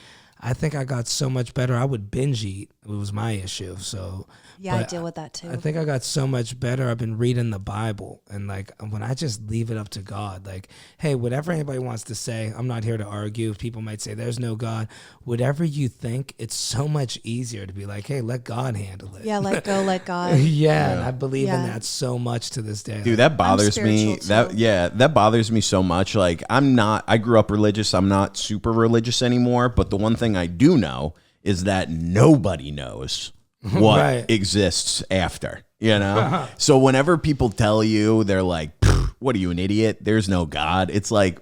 [SPEAKER 2] I think I got so much better. I would binge eat. It was my issue. So
[SPEAKER 4] yeah, I deal with that too.
[SPEAKER 2] I think I got so much better. I've been reading the Bible, and like when I just leave it up to God, like, hey, whatever anybody wants to say, I'm not here to argue. People might say there's no God. Whatever you think, it's so much easier to be like, hey, let God handle it.
[SPEAKER 4] Yeah, let go, let God.
[SPEAKER 2] And I believe in that so much to this day.
[SPEAKER 1] Dude, that bothers me. That bothers me so much. Like I grew up religious. I'm not super religious anymore, but the one thing I do know is that nobody knows what exists after, you know? So whenever people tell you, they're like, what are you, an idiot? There's no God. It's like,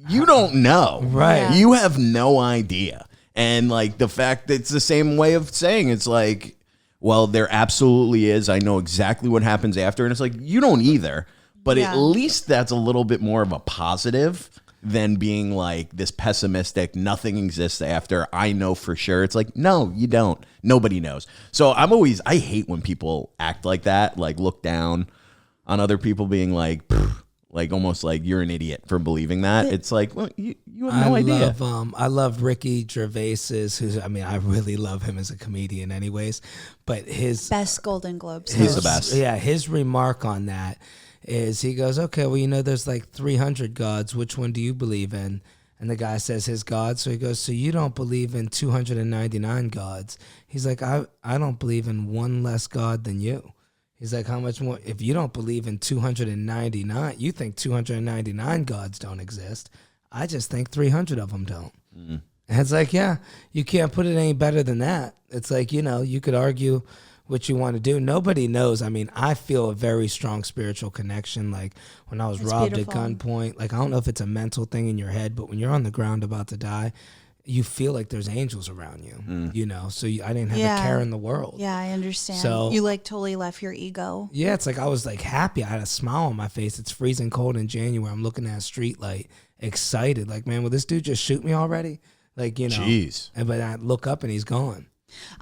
[SPEAKER 1] You don't know.
[SPEAKER 2] Right.
[SPEAKER 4] Yeah.
[SPEAKER 1] You have no idea. And like the fact that it's the same way of saying it's like, well, there absolutely is. I know exactly what happens after. And it's like, you don't either. But at least that's a little bit more of a positive than being like this pessimistic, nothing exists after. I know for sure. It's like, no, you don't. Nobody knows. So I hate when people act like that, like look down on other people being like, like almost like you're an idiot for believing that. It's like, well, you have no idea.
[SPEAKER 2] I love Ricky Gervais's, I really love him as a comedian anyways, but his
[SPEAKER 4] Best Golden Globes.
[SPEAKER 1] He's the
[SPEAKER 4] host.
[SPEAKER 1] best.
[SPEAKER 2] Yeah, his remark on that is he goes, okay, well, there's like 300 gods. Which one do you believe in? And the guy says his God. So he goes, so you don't believe in 299 gods. He's like, I don't believe in one less God than you. He's like, how much more? If you don't believe in 299, you think 299 gods don't exist. I just think 300 of them don't. And it's like, yeah, you can't put it any better than that. It's like, you could argue what you want to do. Nobody knows. I feel a very strong spiritual connection. Like when I was robbed
[SPEAKER 4] beautiful.
[SPEAKER 2] at gunpoint, like I don't know if it's a mental thing in your head, but when you're on the ground about to die, you feel like there's angels around you, so I didn't have a care in the world.
[SPEAKER 4] Yeah, I understand.
[SPEAKER 2] So-
[SPEAKER 4] you like totally left your ego.
[SPEAKER 2] Yeah, it's like I was like happy. I had a smile on my face. It's freezing cold in January. I'm looking at a street light, excited. Like, man, will this dude just shoot me already? Like,
[SPEAKER 1] Jeez.
[SPEAKER 2] But I look up and he's gone.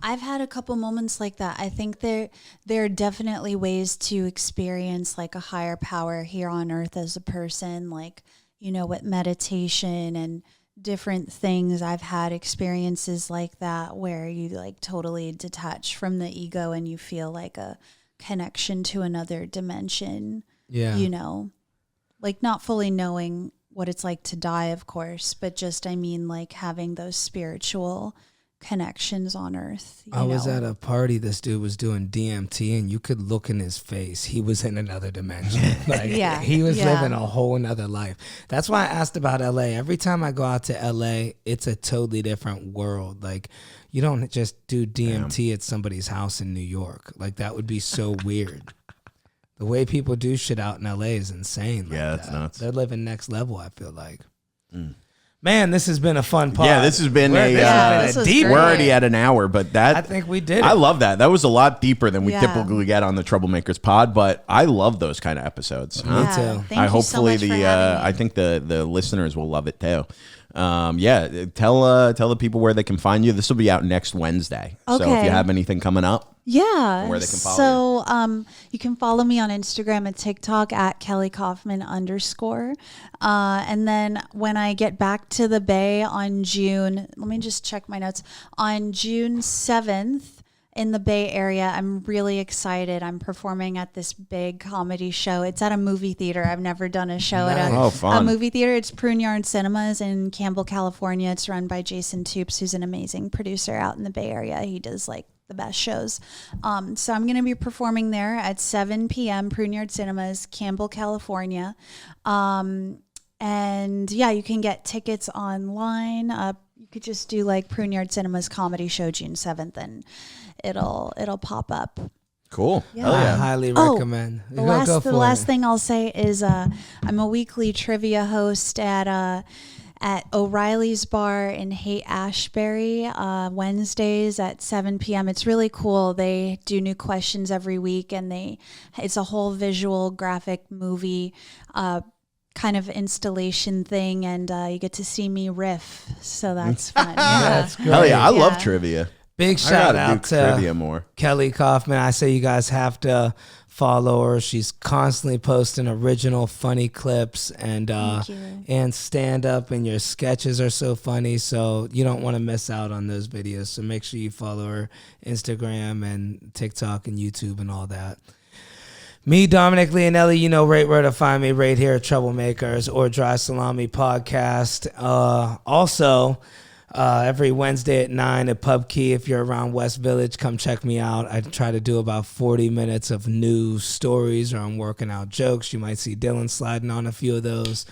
[SPEAKER 4] I've had a couple moments like that. I think there are definitely ways to experience like a higher power here on earth as a person, like, with meditation and different things. I've had experiences like that where you like totally detach from the ego and you feel like a connection to another dimension.
[SPEAKER 2] Yeah.
[SPEAKER 4] Like not fully knowing what it's like to die, of course, but just, like having those spiritual connections on earth.
[SPEAKER 2] I was at a party. This dude was doing DMT, and you could look in his face. He was in another dimension. Like,
[SPEAKER 4] Yeah,
[SPEAKER 2] he was
[SPEAKER 4] yeah.
[SPEAKER 2] living a whole nother life. That's why I asked about LA. Every time I go out to LA, it's a totally different world. Like, you don't just do DMT at somebody's house in New York. Like, that would be so weird. The way people do shit out in LA is insane. Like
[SPEAKER 1] Yeah, that's nuts.
[SPEAKER 2] They're living next level, I feel like. Man, this has been a fun pod.
[SPEAKER 1] Yeah, this has been
[SPEAKER 4] this was
[SPEAKER 2] deep.
[SPEAKER 4] great.
[SPEAKER 1] We're already at an hour, but
[SPEAKER 2] I think we did it.
[SPEAKER 1] I love that. That was a lot deeper than we
[SPEAKER 4] Yeah.
[SPEAKER 1] typically get on the Troublemakers pod, but I love those kind of episodes.
[SPEAKER 2] Me
[SPEAKER 1] Huh?
[SPEAKER 2] too.
[SPEAKER 4] Thank you so much for having me.
[SPEAKER 1] I think the listeners will love it too. Tell the people where they can find you. This will be out next Wednesday. So if
[SPEAKER 4] Okay.
[SPEAKER 1] you have anything coming up,
[SPEAKER 4] Yeah.
[SPEAKER 1] where they can follow
[SPEAKER 4] so, you can follow me on Instagram and TikTok at Kelly Kaufman _. And then when I get back to the Bay on June, let me just check my notes. On June 7th in the Bay Area, I'm really excited. I'm performing at this big comedy show. It's at a movie theater. I've never done a show at
[SPEAKER 1] Oh,
[SPEAKER 4] a
[SPEAKER 1] fun.
[SPEAKER 4] movie theater. It's Prune Yard Cinemas in Campbell, California. It's run by Jason Toops, who's an amazing producer out in the Bay Area. He does like the best shows. So I'm going to be performing there at 7 p.m. Prune Yard Cinemas, Campbell, California. And yeah, you can get tickets online. You could just do like Prune Yard Cinemas comedy show June 7th and it'll pop up.
[SPEAKER 1] cool.
[SPEAKER 4] Yeah.
[SPEAKER 2] I highly recommend.
[SPEAKER 4] The
[SPEAKER 2] Go for
[SPEAKER 4] last
[SPEAKER 2] it.
[SPEAKER 4] thing I'll say is I'm a weekly trivia host at O'Reilly's Bar in Haight-Ashbury, Wednesdays at 7 p.m. It's really cool. They do new questions every week, and it's a whole visual graphic movie kind of installation thing, and you get to see me riff, so that's fun.
[SPEAKER 2] That's great.
[SPEAKER 1] Hell yeah, I love
[SPEAKER 4] Yeah.
[SPEAKER 1] trivia.
[SPEAKER 2] Big
[SPEAKER 1] I
[SPEAKER 2] shout
[SPEAKER 1] gotta
[SPEAKER 2] out
[SPEAKER 1] do
[SPEAKER 2] to
[SPEAKER 1] trivia more.
[SPEAKER 2] Kelly Kaufman. I say you guys have to follow her. She's constantly posting original funny clips and
[SPEAKER 4] Thank you.
[SPEAKER 2] and stand up, and your sketches are so funny, so you don't want to miss out on those videos. So make sure you follow her Instagram and TikTok and YouTube and all that. Me, Dominic Leonelli, you know right where to find me, right here at Troublemakers or Dry Salami Podcast. Also, every Wednesday at 9 at Pub Key. If you're around West Village, come check me out. I try to do about 40 minutes of news stories, or I'm working out jokes. You might see Dylan sliding on a few of those.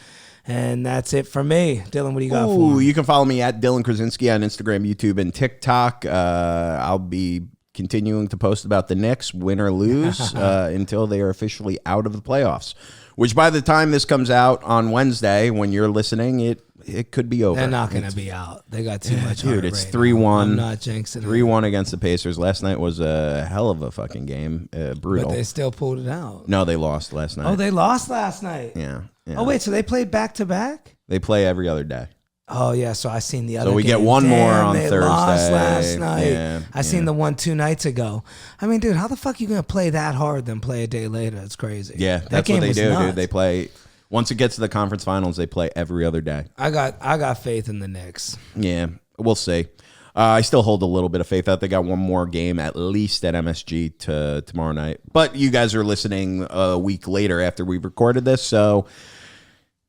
[SPEAKER 2] And that's it for me. Dylan, what do you got for
[SPEAKER 1] Ooh,
[SPEAKER 2] me?
[SPEAKER 1] you can follow me at Dylan Krasinski on Instagram, YouTube, and TikTok. I'll be continuing to post about the Knicks, win or lose, until they are officially out of the playoffs. Which by the time this comes out on Wednesday, when you're listening, it could be over.
[SPEAKER 2] They're not going to be out. They got too much.
[SPEAKER 1] Dude, it's
[SPEAKER 2] right
[SPEAKER 1] 3-1.
[SPEAKER 2] I'm not jinxing it.
[SPEAKER 1] 3-1 against the Pacers. Last night was a hell of a fucking game. Brutal.
[SPEAKER 2] But they still pulled it out.
[SPEAKER 1] No, they lost last night.
[SPEAKER 2] Oh, they lost last night.
[SPEAKER 1] Yeah.
[SPEAKER 2] Oh, wait, so they played back-to-back?
[SPEAKER 1] They play every other day.
[SPEAKER 2] Oh, yeah, so I seen the other
[SPEAKER 1] So we
[SPEAKER 2] game.
[SPEAKER 1] get one more on
[SPEAKER 2] they
[SPEAKER 1] Thursday.
[SPEAKER 2] Lost last night.
[SPEAKER 1] Yeah,
[SPEAKER 2] I seen the one 2 nights ago. I mean, dude, how the fuck you going to play that hard then play a day later? It's crazy.
[SPEAKER 1] Yeah,
[SPEAKER 2] that
[SPEAKER 1] that's
[SPEAKER 2] game
[SPEAKER 1] what they
[SPEAKER 2] was
[SPEAKER 1] do,
[SPEAKER 2] nuts.
[SPEAKER 1] dude. They play, once it gets to the conference finals, they play every other day.
[SPEAKER 2] I got faith in the Knicks.
[SPEAKER 1] Yeah, we'll see. I still hold a little bit of faith that they got one more game at least at MSG tomorrow night. But you guys are listening a week later after we've recorded this, so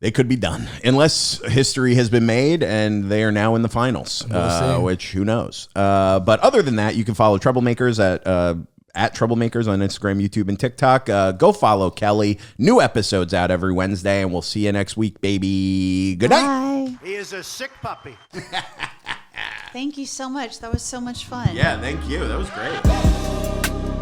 [SPEAKER 1] they could be done. Unless history has been made and they are now in the finals, which who knows. But other than that, you can follow Troublemakers at Troublemakers on Instagram, YouTube, and TikTok. Go follow Kelly. New episodes out every Wednesday, and we'll see you next week, baby. Good night.
[SPEAKER 4] Bye.
[SPEAKER 3] He is a sick puppy.
[SPEAKER 4] Thank you so much. That was so much fun.
[SPEAKER 1] Yeah, thank you. That was great.